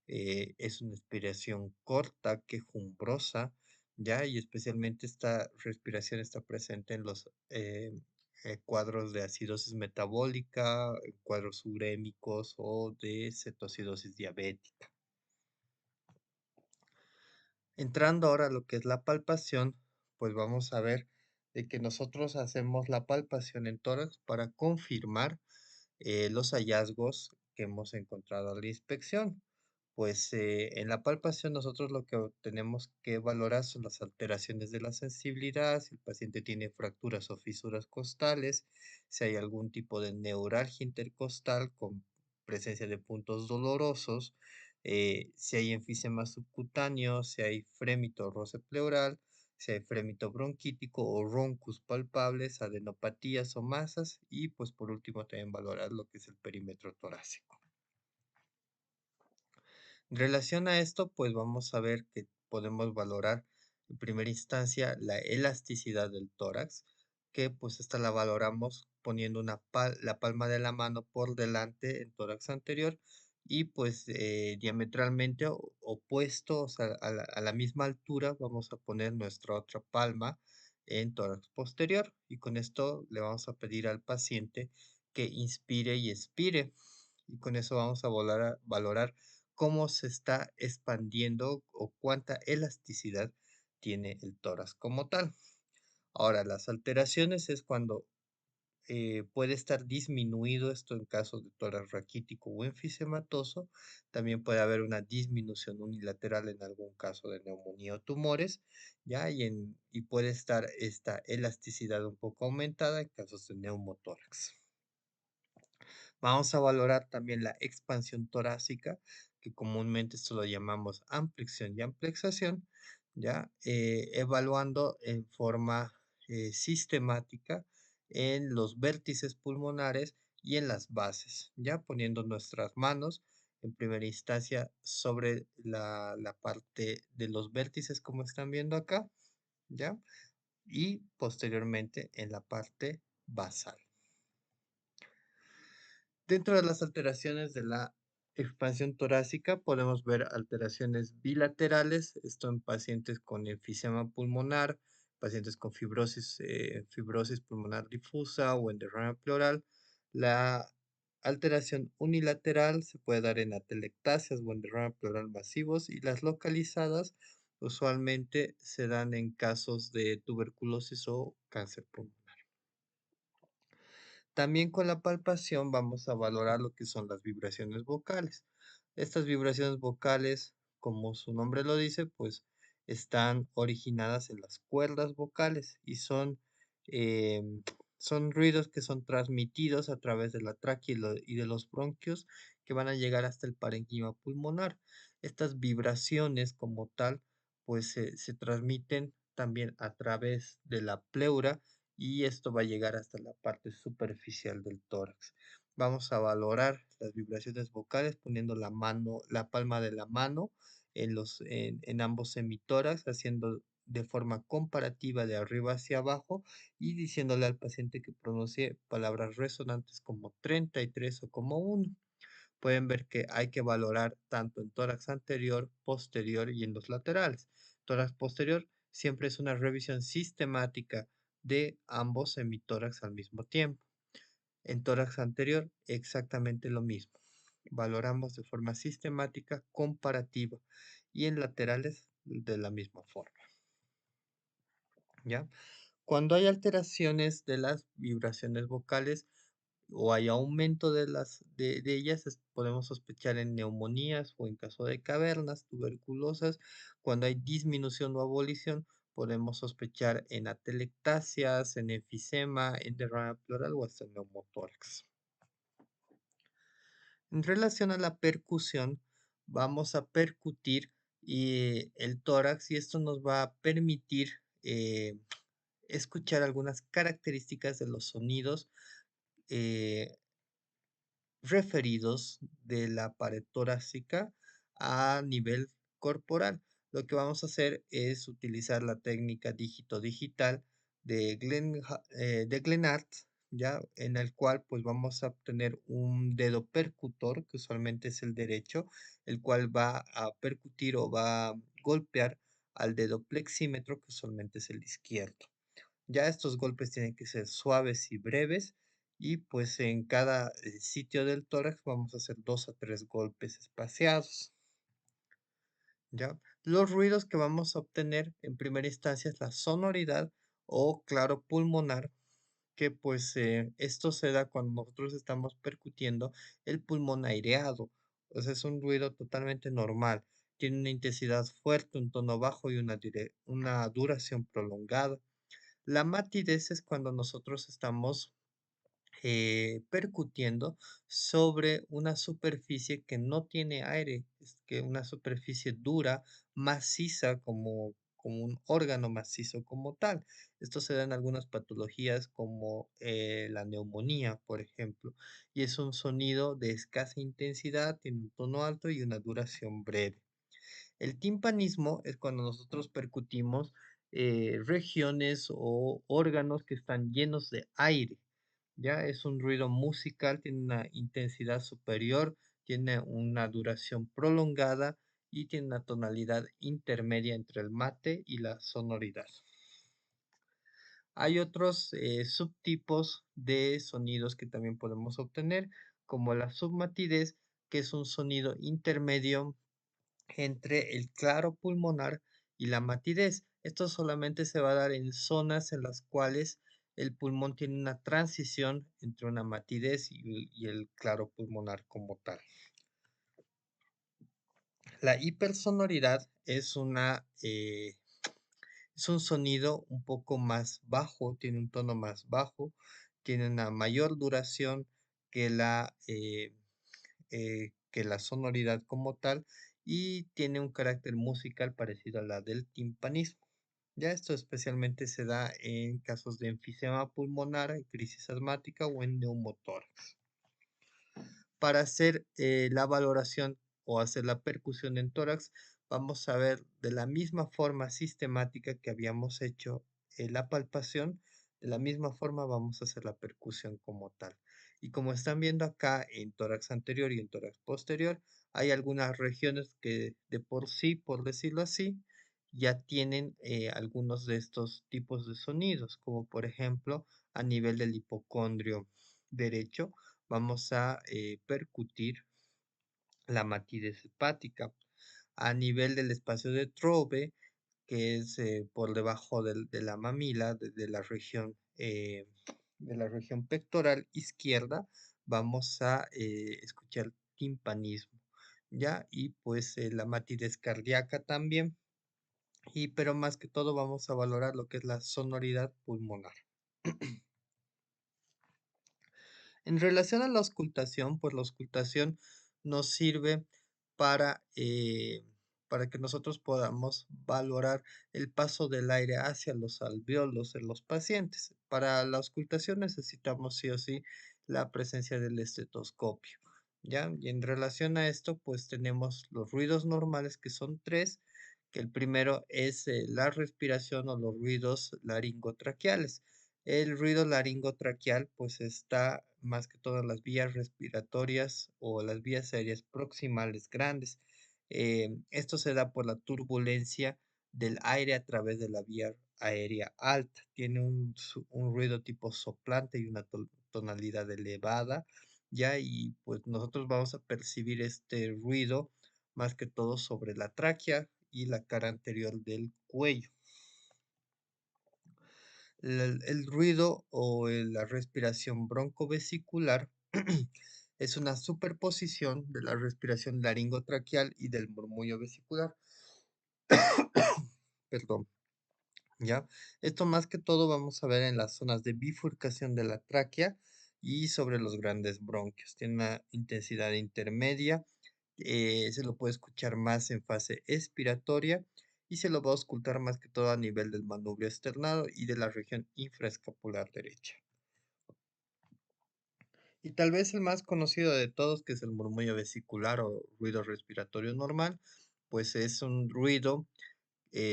Es una inspiración corta, quejumbrosa, ya, y especialmente esta respiración está presente en los cuadros de acidosis metabólica, cuadros urémicos o de cetoacidosis diabética. Entrando ahora a lo que es la palpación, pues vamos a ver de que nosotros hacemos la palpación en tórax para confirmar los hallazgos que hemos encontrado a la inspección. Pues en la palpación nosotros lo que tenemos que valorar son las alteraciones de la sensibilidad, si el paciente tiene fracturas o fisuras costales, si hay algún tipo de neuralgia intercostal con presencia de puntos dolorosos, si hay enfisema subcutáneo, si hay frémito roce pleural, si hay frémito bronquítico o roncus palpables, adenopatías o masas y pues por último también valorar lo que es el perímetro torácico. En relación a esto, pues vamos a ver que podemos valorar en primera instancia la elasticidad del tórax, que pues esta la valoramos poniendo la palma de la mano por delante en tórax anterior y pues diametralmente opuesto, o sea, a la misma altura, vamos a poner nuestra otra palma en tórax posterior y con esto le vamos a pedir al paciente que inspire y expire y con eso vamos a valorar cómo se está expandiendo o cuánta elasticidad tiene el tórax como tal. Ahora, las alteraciones es cuando puede estar disminuido esto en caso de tórax raquítico o enfisematoso. También puede haber una disminución unilateral en algún caso de neumonía o tumores, ¿ya? Y puede estar esta elasticidad un poco aumentada en casos de neumotórax. Vamos a valorar también la expansión torácica, que comúnmente esto lo llamamos ampliación y amplexación, ¿ya? Evaluando en forma sistemática en los vértices pulmonares y en las bases, ¿ya? Poniendo nuestras manos en primera instancia sobre la parte de los vértices, como están viendo acá, ¿ya? Y posteriormente en la parte basal. Dentro de las alteraciones de la expansión torácica podemos ver alteraciones bilaterales, esto en pacientes con enfisema pulmonar, pacientes con fibrosis pulmonar difusa o en derrame pleural. La alteración unilateral se puede dar en atelectasias o en derrame pleural masivos y las localizadas usualmente se dan en casos de tuberculosis o cáncer pulmonar. También con la palpación vamos a valorar lo que son las vibraciones vocales. Estas vibraciones vocales, como su nombre lo dice, pues están originadas en las cuerdas vocales y eh, son ruidos que son transmitidos a través de la tráquea y de los bronquios que van a llegar hasta el parénquima pulmonar. Estas vibraciones como tal, pues se transmiten también a través de la pleura y esto va a llegar hasta la parte superficial del tórax. Vamos a valorar las vibraciones vocales poniendo la palma de la mano en ambos semitórax, haciendo de forma comparativa de arriba hacia abajo y diciéndole al paciente que pronuncie palabras resonantes como 33 o como 1. Pueden ver que hay que valorar tanto en tórax anterior, posterior y en los laterales. Tórax posterior siempre es una revisión sistemática de ambos semitórax al mismo tiempo. En tórax anterior, exactamente lo mismo. Valoramos de forma sistemática, comparativa y en laterales de la misma forma. ¿Ya? Cuando hay alteraciones de las vibraciones vocales, o hay aumento de ellas, podemos sospechar en neumonías o en caso de cavernas tuberculosas. Cuando hay disminución o abolición, podemos sospechar en atelectasias, en enfisema, en derrame pleural o hasta en neumotórax. En relación a la percusión, vamos a percutir el tórax y esto nos va a permitir escuchar algunas características de los sonidos eh, referidos de la pared torácica a nivel corporal. Lo que vamos a hacer es utilizar la técnica dígito digital de Glenart, ¿ya? En el cual pues vamos a obtener un dedo percutor, que usualmente es el derecho, el cual va a percutir o va a golpear al dedo plexímetro, que usualmente es el izquierdo. Ya estos golpes tienen que ser suaves y breves y pues en cada sitio del tórax vamos a hacer 2 a 3 golpes espaciados. ¿Ya? Los ruidos que vamos a obtener en primera instancia es la sonoridad o claro pulmonar, que pues esto se da cuando nosotros estamos percutiendo el pulmón aireado. O sea, es un ruido totalmente normal. Tiene una intensidad fuerte, un tono bajo y una duración prolongada. La matidez es cuando nosotros estamos percutiendo sobre una superficie que no tiene aire, es que una superficie dura, maciza, como un órgano macizo como tal. Esto se da en algunas patologías como la neumonía, por ejemplo, y es un sonido de escasa intensidad, tiene un tono alto y una duración breve. El timpanismo es cuando nosotros percutimos regiones o órganos que están llenos de aire. Ya es un ruido musical, tiene una intensidad superior tiene una duración prolongada y tiene una tonalidad intermedia entre el mate y la sonoridad. Hay otros subtipos de sonidos que también podemos obtener, como la submatidez, que es un sonido intermedio entre el claro pulmonar y la matidez. Esto solamente se va a dar en zonas en las cuales el pulmón tiene una transición entre una matidez y el claro pulmonar como tal. La hipersonoridad es un sonido un poco más bajo, tiene un tono más bajo, tiene una mayor duración que que la sonoridad como tal y tiene un carácter musical parecido a la del timpanismo. Ya esto especialmente se da en casos de enfisema pulmonar, en crisis asmática o en neumotórax. Para hacer la valoración o hacer la percusión en tórax, vamos a ver de la misma forma sistemática que habíamos hecho la palpación, de la misma forma vamos a hacer la percusión como tal. Y como están viendo acá en tórax anterior y en tórax posterior, hay algunas regiones que de por sí, por decirlo así, ya tienen algunos de estos tipos de sonidos, como por ejemplo a nivel del hipocondrio derecho, vamos a percutir la matidez hepática. A nivel del espacio de Trove, que es por debajo de la mamila, de la región pectoral izquierda, vamos a escuchar timpanismo, ¿ya? Y pues la matidez cardíaca también, pero más que todo vamos a valorar lo que es la sonoridad pulmonar. En relación a la auscultación, pues la auscultación nos sirve para, eh, para que nosotros podamos valorar el paso del aire hacia los alvéolos en los pacientes. Para la auscultación necesitamos sí o sí la presencia del estetoscopio, ¿ya? Y en relación a esto, pues tenemos los ruidos normales que son tres, que el primero es la respiración o los ruidos laringotraqueales. El ruido laringotraqueal pues está más que todas las vías respiratorias o las vías aéreas proximales grandes. Esto se da por la turbulencia del aire a través de la vía aérea alta. Tiene un ruido tipo soplante y una tonalidad elevada, ¿ya? Y pues nosotros vamos a percibir este ruido más que todo sobre la tráquea y la cara anterior del cuello. El ruido o la respiración broncovesicular es una superposición de la respiración laringotraqueal y del murmullo vesicular. Perdón, ¿ya? Esto más que todo vamos a ver en las zonas de bifurcación de la tráquea y sobre los grandes bronquios. Tiene una intensidad intermedia, se lo puede escuchar más en fase expiratoria y se lo va a auscultar más que todo a nivel del manubrio externado y de la región infraescapular derecha. Y tal vez el más conocido de todos, que es el murmullo vesicular o ruido respiratorio normal, pues es un ruido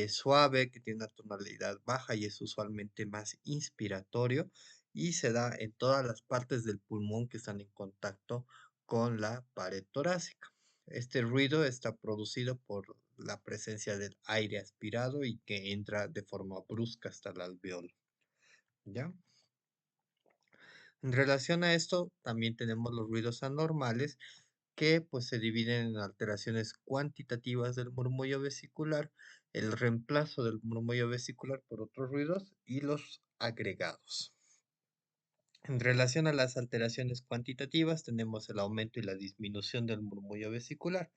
suave que tiene una tonalidad baja y es usualmente más inspiratorio y se da en todas las partes del pulmón que están en contacto con la pared torácica. Este ruido está producido por la presencia del aire aspirado y que entra de forma brusca hasta el alveolo, ¿ya? En relación a esto, también tenemos los ruidos anormales que pues se dividen en alteraciones cuantitativas del murmullo vesicular, el reemplazo del murmullo vesicular por otros ruidos y los agregados. En relación a las alteraciones cuantitativas, tenemos el aumento y la disminución del murmullo vesicular.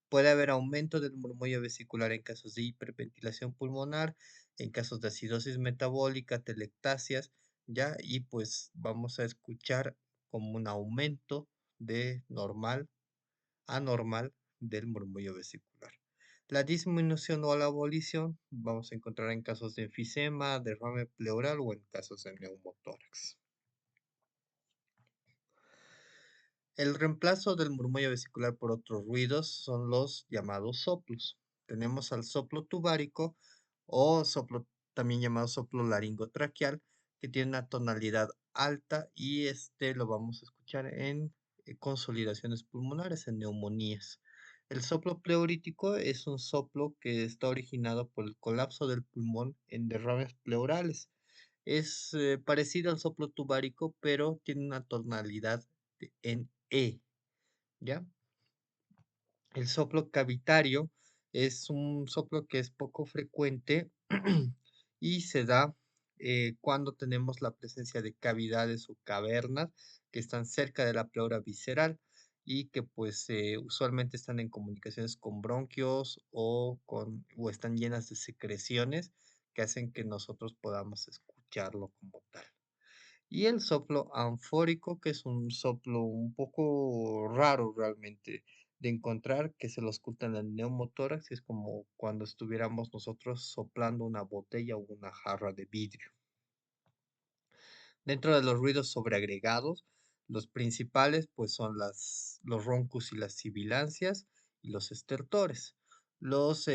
Puede haber aumento del murmullo vesicular en casos de hiperventilación pulmonar, en casos de acidosis metabólica, telectasias, ¿ya? Y pues vamos a escuchar como un aumento de normal, anormal del murmullo vesicular. La disminución o la abolición vamos a encontrar en casos de enfisema, derrame pleural o en casos de neumotórax. El reemplazo del murmullo vesicular por otros ruidos son los llamados soplos. Tenemos al soplo tubárico o soplo también llamado soplo laringotraqueal, que tiene una tonalidad alta y este lo vamos a escuchar en consolidaciones pulmonares, en neumonías. El soplo pleurítico es un soplo que está originado por el colapso del pulmón en derrames pleurales. Es parecido al soplo tubárico, pero tiene una tonalidad en E, ¿ya? El soplo cavitario es un soplo que es poco frecuente y se da cuando tenemos la presencia de cavidades o cavernas que están cerca de la pleura visceral y que pues usualmente están en comunicaciones con bronquios o están llenas de secreciones que hacen que nosotros podamos escucharlo como tal. Y el soplo anfórico, que es un soplo un poco raro realmente de encontrar, que se lo oculta en el neumotórax, y es como cuando estuviéramos nosotros soplando una botella o una jarra de vidrio. Dentro de los ruidos sobreagregados, los principales pues son los roncus y las sibilancias y los estertores. Los,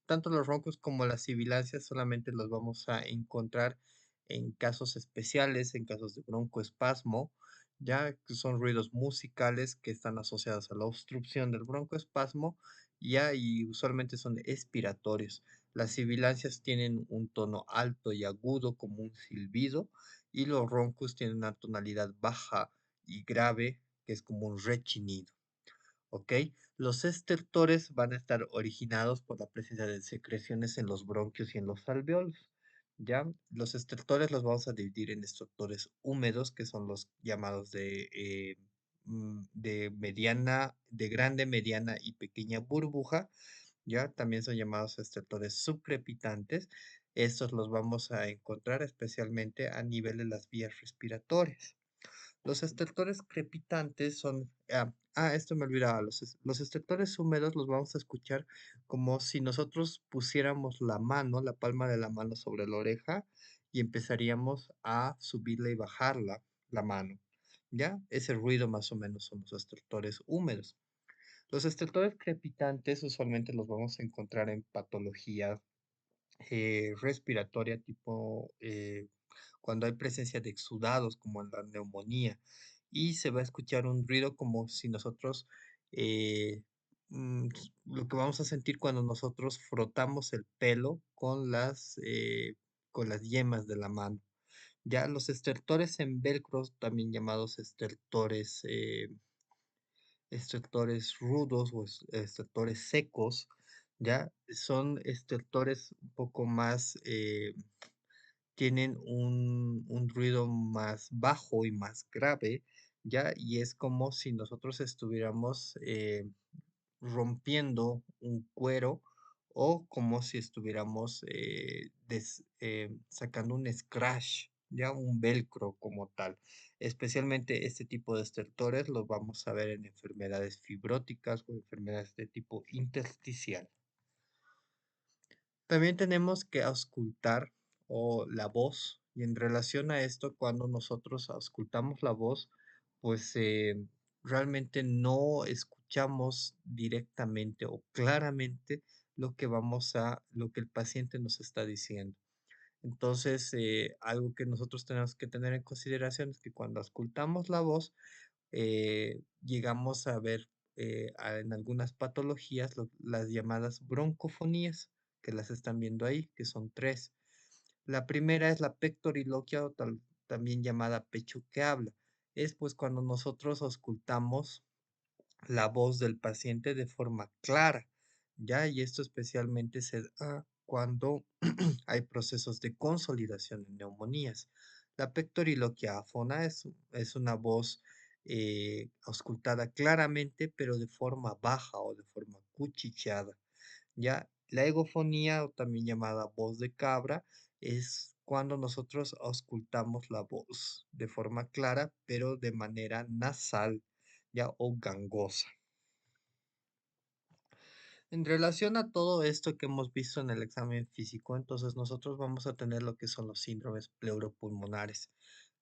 tanto los roncus como las sibilancias solamente los vamos a encontrar en casos especiales, en casos de broncoespasmo, ya que son ruidos musicales que están asociados a la obstrucción del broncoespasmo, ya y usualmente son expiratorios. Las sibilancias tienen un tono alto y agudo como un silbido, y los roncos tienen una tonalidad baja y grave, que es como un rechinido, ¿ok? Los estertores van a estar originados por la presencia de secreciones en los bronquios y en los alveolos, ¿ya? Los estertores los vamos a dividir en estertores húmedos, que son los llamados de mediana, de grande, mediana y pequeña burbuja, ¿ya? También son llamados estertores subcrepitantes. Estos los vamos a encontrar especialmente a nivel de las vías respiratorias. Los estertores crepitantes son, esto me olvidaba, los estertores húmedos los vamos a escuchar como si nosotros pusiéramos la mano, la palma de la mano sobre la oreja y empezaríamos a subirla y bajarla, la mano, ¿ya? Ese ruido más o menos son los estertores húmedos. Los estertores crepitantes usualmente los vamos a encontrar en patología respiratoria, tipo cuando hay presencia de exudados, como en la neumonía, y se va a escuchar un ruido como si nosotros, eh, lo que vamos a sentir cuando nosotros frotamos el pelo con las yemas de la mano. Ya los estertores en velcro, también llamados estertores rudos o estertores secos, ¿ya? Son estertores un poco más, tienen un ruido más bajo y más grave, ¿ya? Y es como si nosotros estuviéramos rompiendo un cuero o como si estuviéramos sacando un scratch, ya un velcro como tal. Especialmente este tipo de estertores los vamos a ver en enfermedades fibróticas o enfermedades de tipo intersticial. También tenemos que auscultar o la voz, y en relación a esto, cuando nosotros auscultamos la voz, pues realmente no escuchamos directamente o claramente lo que el paciente nos está diciendo. Entonces, algo que nosotros tenemos que tener en consideración es que cuando auscultamos la voz, llegamos a ver en algunas patologías las llamadas broncofonías, que las están viendo ahí, que son tres. La primera es la pectoriloquia o también llamada pecho que habla. Es pues cuando nosotros auscultamos la voz del paciente de forma clara, ¿ya? Y esto especialmente se da cuando hay procesos de consolidación en neumonías. La pectoriloquia afona es una voz auscultada claramente, pero de forma baja o de forma cuchicheada, ¿ya? La egofonía, o también llamada voz de cabra, es cuando nosotros auscultamos la voz de forma clara, pero de manera nasal, ¿ya? O gangosa. En relación a todo esto que hemos visto en el examen físico, entonces nosotros vamos a tener lo que son los síndromes pleuropulmonares,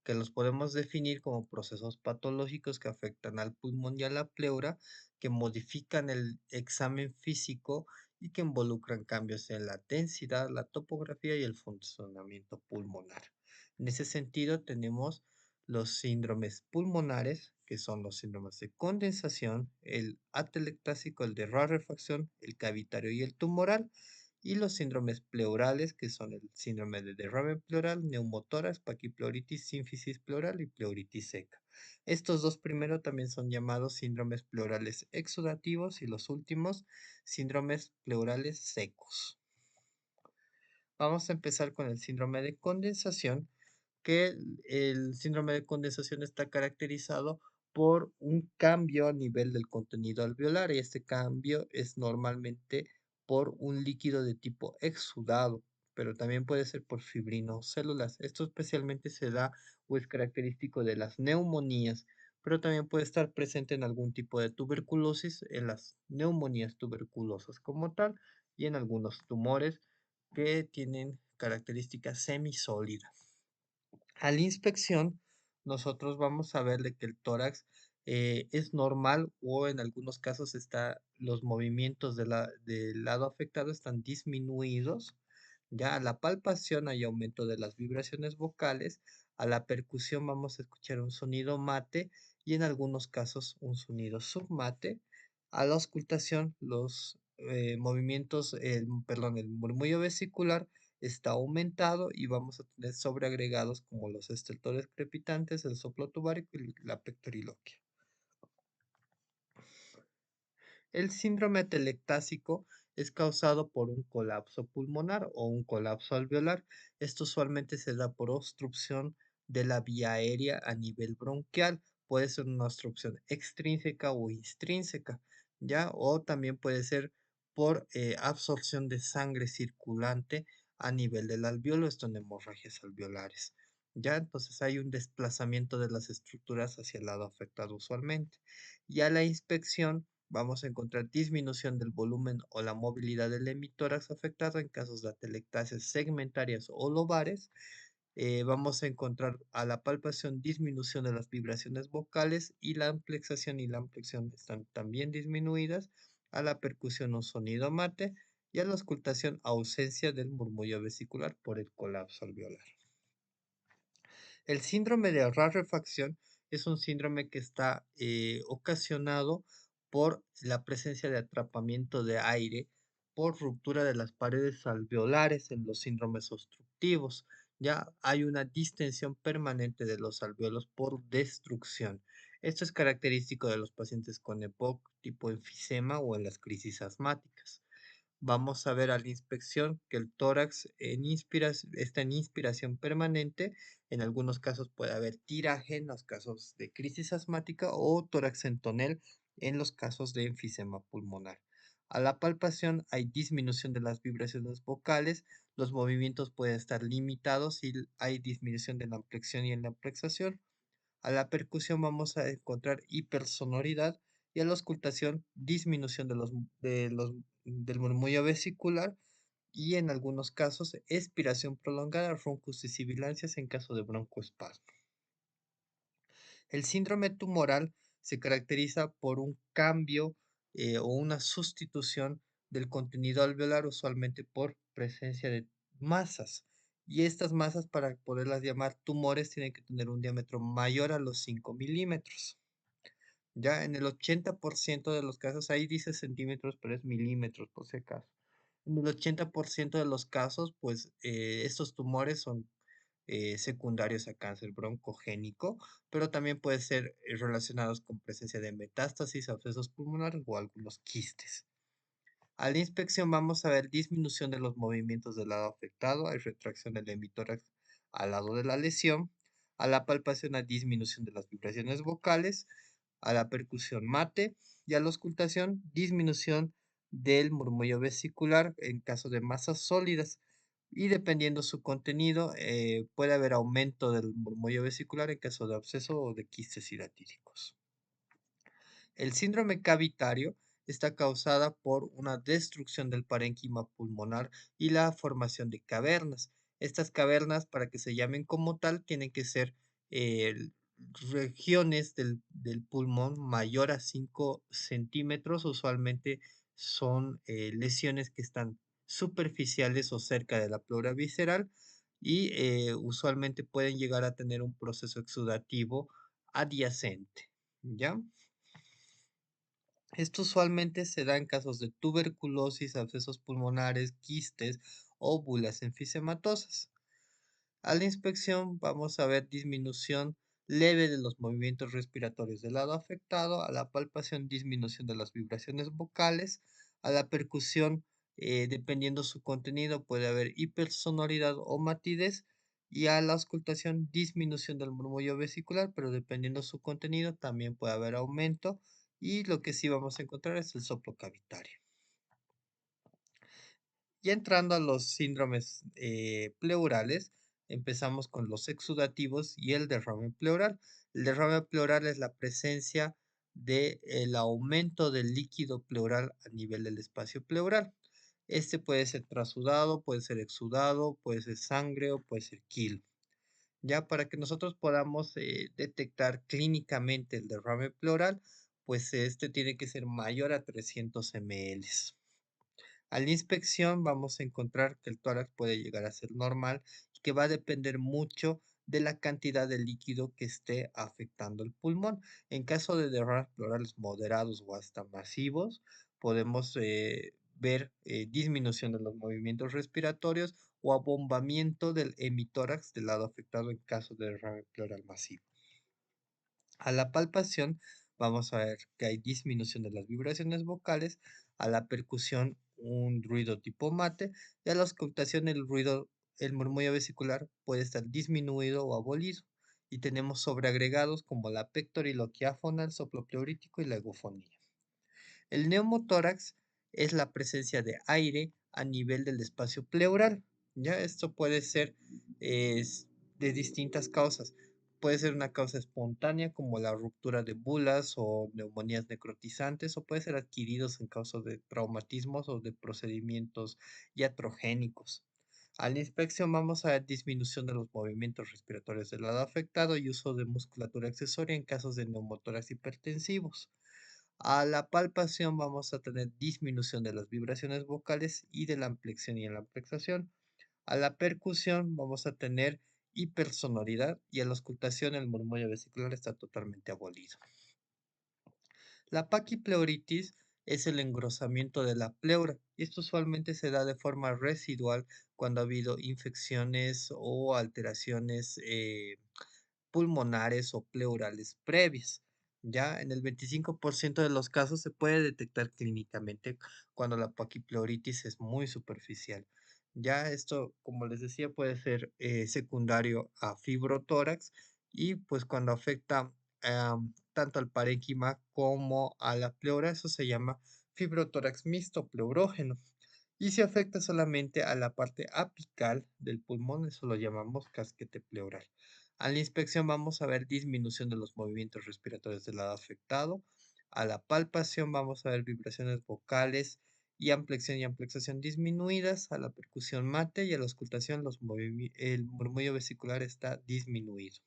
que los podemos definir como procesos patológicos que afectan al pulmón y a la pleura, que modifican el examen físico y que involucran cambios en la densidad, la topografía y el funcionamiento pulmonar. En ese sentido, tenemos los síndromes pulmonares, que son los síndromes de condensación, el atelectásico, el de rarefacción, el cavitario y el tumoral, y los síndromes pleurales, que son el síndrome de derrame pleural, neumotórax, paquipleuritis, sínfisis pleural y pleuritis seca. Estos dos primeros también son llamados síndromes pleurales exudativos y los últimos síndromes pleurales secos. Vamos a empezar con el síndrome de condensación, que el síndrome de condensación está caracterizado por un cambio a nivel del contenido alveolar y este cambio es normalmente por un líquido de tipo exudado, pero también puede ser por fibrinocélulas. Esto especialmente se da o es característico de las neumonías, pero también puede estar presente en algún tipo de tuberculosis, en las neumonías tuberculosas como tal y en algunos tumores que tienen características semisólidas. A la inspección, nosotros vamos a ver de que el tórax es normal o en algunos casos los movimientos del lado afectado están disminuidos. Ya a la palpación hay aumento de las vibraciones vocales, a la percusión vamos a escuchar un sonido mate y en algunos casos un sonido submate. A la auscultación, los movimientos, perdón, el murmullo vesicular está aumentado y vamos a tener sobreagregados como los estertores crepitantes, el soplo tubárico y la pectoriloquia. El síndrome atelectásico es causado por un colapso pulmonar o un colapso alveolar. Esto usualmente se da por obstrucción de la vía aérea a nivel bronquial. Puede ser una obstrucción extrínseca o intrínseca, ¿ya? O también puede ser por absorción de sangre circulante a nivel del alveolo, esto en hemorragias alveolares. ¿Ya? Entonces hay un desplazamiento de las estructuras hacia el lado afectado usualmente. Y a la inspección vamos a encontrar disminución del volumen o la movilidad del hemitórax afectado en casos de atelectasias segmentarias o lobares. Vamos a encontrar a la palpación disminución de las vibraciones vocales y la amplexación y la ampliación están también disminuidas. A la percusión un sonido mate y a la auscultación ausencia del murmullo vesicular por el colapso alveolar. El síndrome de rarefacción es un síndrome que está ocasionado por la presencia de atrapamiento de aire por ruptura de las paredes alveolares en los síndromes obstructivos. Ya hay una distensión permanente de los alveolos por destrucción. Esto es característico de los pacientes con EPOC tipo enfisema o en las crisis asmáticas. Vamos a ver a la inspección que el tórax está en inspiración permanente. En algunos casos puede haber tiraje en los casos de crisis asmática o tórax en tonel en los casos de enfisema pulmonar. A la palpación hay disminución de las vibraciones vocales, los movimientos pueden estar limitados y hay disminución de la ampliación y en la amplexación. A la percusión vamos a encontrar hipersonoridad y a la auscultación disminución del murmullo vesicular y en algunos casos expiración prolongada, roncos y sibilancias en caso de broncoespasmo. El síndrome tumoral se caracteriza por un cambio o una sustitución del contenido alveolar, usualmente por presencia de masas. Y estas masas, para poderlas llamar tumores, tienen que tener un diámetro mayor a los 5 milímetros. Ya en el 80% de los casos, ahí dice centímetros, pero es milímetros por si acaso. En el 80% de los casos, pues estos tumores son secundarios a cáncer broncogénico, pero también pueden ser relacionados con presencia de metástasis, abscesos pulmonares o algunos quistes. A la inspección vamos a ver disminución de los movimientos del lado afectado, hay retracción del hemitórax al lado de la lesión, a la palpación hay disminución de las vibraciones vocales, a la percusión mate y a la auscultación disminución del murmullo vesicular en caso de masas sólidas y dependiendo su contenido puede haber aumento del murmullo vesicular en caso de absceso o de quistes hidatíricos. El síndrome cavitario está causada por una destrucción del parénquima pulmonar y la formación de cavernas. Estas cavernas, para que se llamen como tal, tienen que ser eh, regiones del pulmón mayor a 5 centímetros. Usualmente son lesiones que están superficiales o cerca de la pleura visceral y usualmente pueden llegar a tener un proceso exudativo adyacente, ¿ya? Esto usualmente se da en casos de tuberculosis, abscesos pulmonares, quistes o bulas enfisematosas. A la inspección vamos a ver disminución leve de los movimientos respiratorios del lado afectado, a la palpación disminución de las vibraciones vocales, a la percusión, dependiendo su contenido, puede haber hipersonoridad o matidez, y a la auscultación disminución del murmullo vesicular, pero dependiendo su contenido también puede haber aumento, y lo que sí vamos a encontrar es el soplo cavitario. Ya entrando a los síndromes pleurales, empezamos con los exudativos y el derrame pleural. El derrame pleural es la presencia del aumento del líquido pleural a nivel del espacio pleural. Este puede ser trasudado, puede ser exudado, puede ser sangre o puede ser quilo. Ya para que nosotros podamos detectar clínicamente el derrame pleural, pues este tiene que ser mayor a 300 ml. A la inspección vamos a encontrar que el tórax puede llegar a ser normal y que va a depender mucho de la cantidad de líquido que esté afectando el pulmón. En caso de derrames pleurales moderados o hasta masivos, podemos ver disminución de los movimientos respiratorios o abombamiento del hemitórax del lado afectado en caso de derrame pleural masivo. A la palpación vamos a ver que hay disminución de las vibraciones vocales, a la percusión un ruido tipo mate y a la auscultación el murmullo vesicular puede estar disminuido o abolido. Y tenemos sobreagregados como la pectoriloquiáfona, el soplo pleurítico y la eufonía. El neumotórax es la presencia de aire a nivel del espacio pleural. Ya esto puede ser de distintas causas. Puede ser una causa espontánea como la ruptura de bulas o neumonías necrotizantes, o puede ser adquiridos en causa de traumatismos o de procedimientos iatrogénicos. A la inspección vamos a ver disminución de los movimientos respiratorios del lado afectado y uso de musculatura accesoria en casos de neumotórax hipertensivos. A la palpación vamos a tener disminución de las vibraciones vocales y de la ampliación y la amplexación. A la percusión vamos a tener hipersonoridad y a la auscultación el murmullo vesicular está totalmente abolido. La paquipleuritis es el engrosamiento de la pleura y esto usualmente se da de forma residual cuando ha habido infecciones o alteraciones pulmonares o pleurales previas. Ya en el 25% de los casos se puede detectar clínicamente cuando la paquipleuritis es muy superficial. Ya esto, como les decía, puede ser secundario a fibrotórax y pues cuando afecta tanto al parénquima como a la pleura, eso se llama fibrotórax mixto pleurógeno. Y si afecta solamente a la parte apical del pulmón, eso lo llamamos casquete pleural. A la inspección vamos a ver disminución de los movimientos respiratorios del lado afectado. A la palpación vamos a ver vibraciones vocales y amplexación disminuidas. A la percusión mate y a la auscultación el murmullo vesicular está disminuido.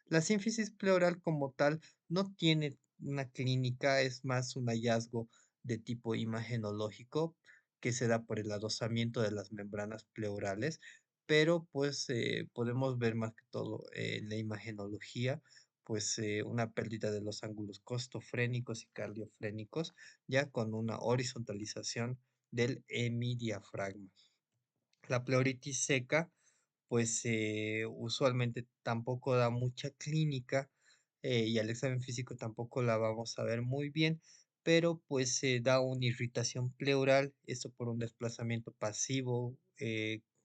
La sínfisis pleural como tal no tiene una clínica, es más un hallazgo de tipo imagenológico que se da por el adosamiento de las membranas pleurales, pero pues podemos ver más que todo en la imagenología, pues una pérdida de los ángulos costofrénicos y cardiofrénicos, ya con una horizontalización del hemidiafragma. La pleuritis seca pues usualmente tampoco da mucha clínica y al examen físico tampoco la vamos a ver muy bien, pero pues se da una irritación pleural, esto por un desplazamiento pasivo,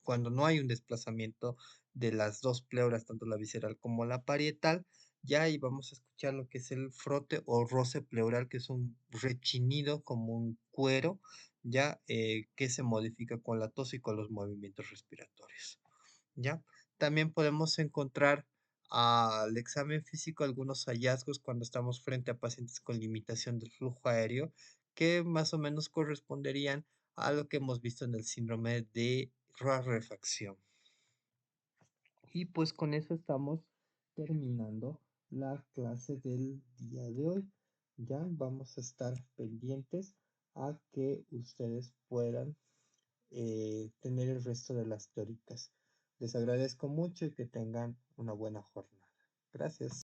cuando no hay un desplazamiento de las dos pleuras, tanto la visceral como la parietal, ya ahí vamos a escuchar lo que es el frote o roce pleural, que es un rechinido como un cuero, ya que se modifica con la tos y con los movimientos respiratorios. ¿Ya? También podemos encontrar al examen físico algunos hallazgos cuando estamos frente a pacientes con limitación del flujo aéreo que más o menos corresponderían a lo que hemos visto en el síndrome de rarefacción. Y pues con eso estamos terminando la clase del día de hoy. Ya vamos a estar pendientes a que ustedes puedan tener el resto de las teóricas. Les agradezco mucho y que tengan una buena jornada. Gracias.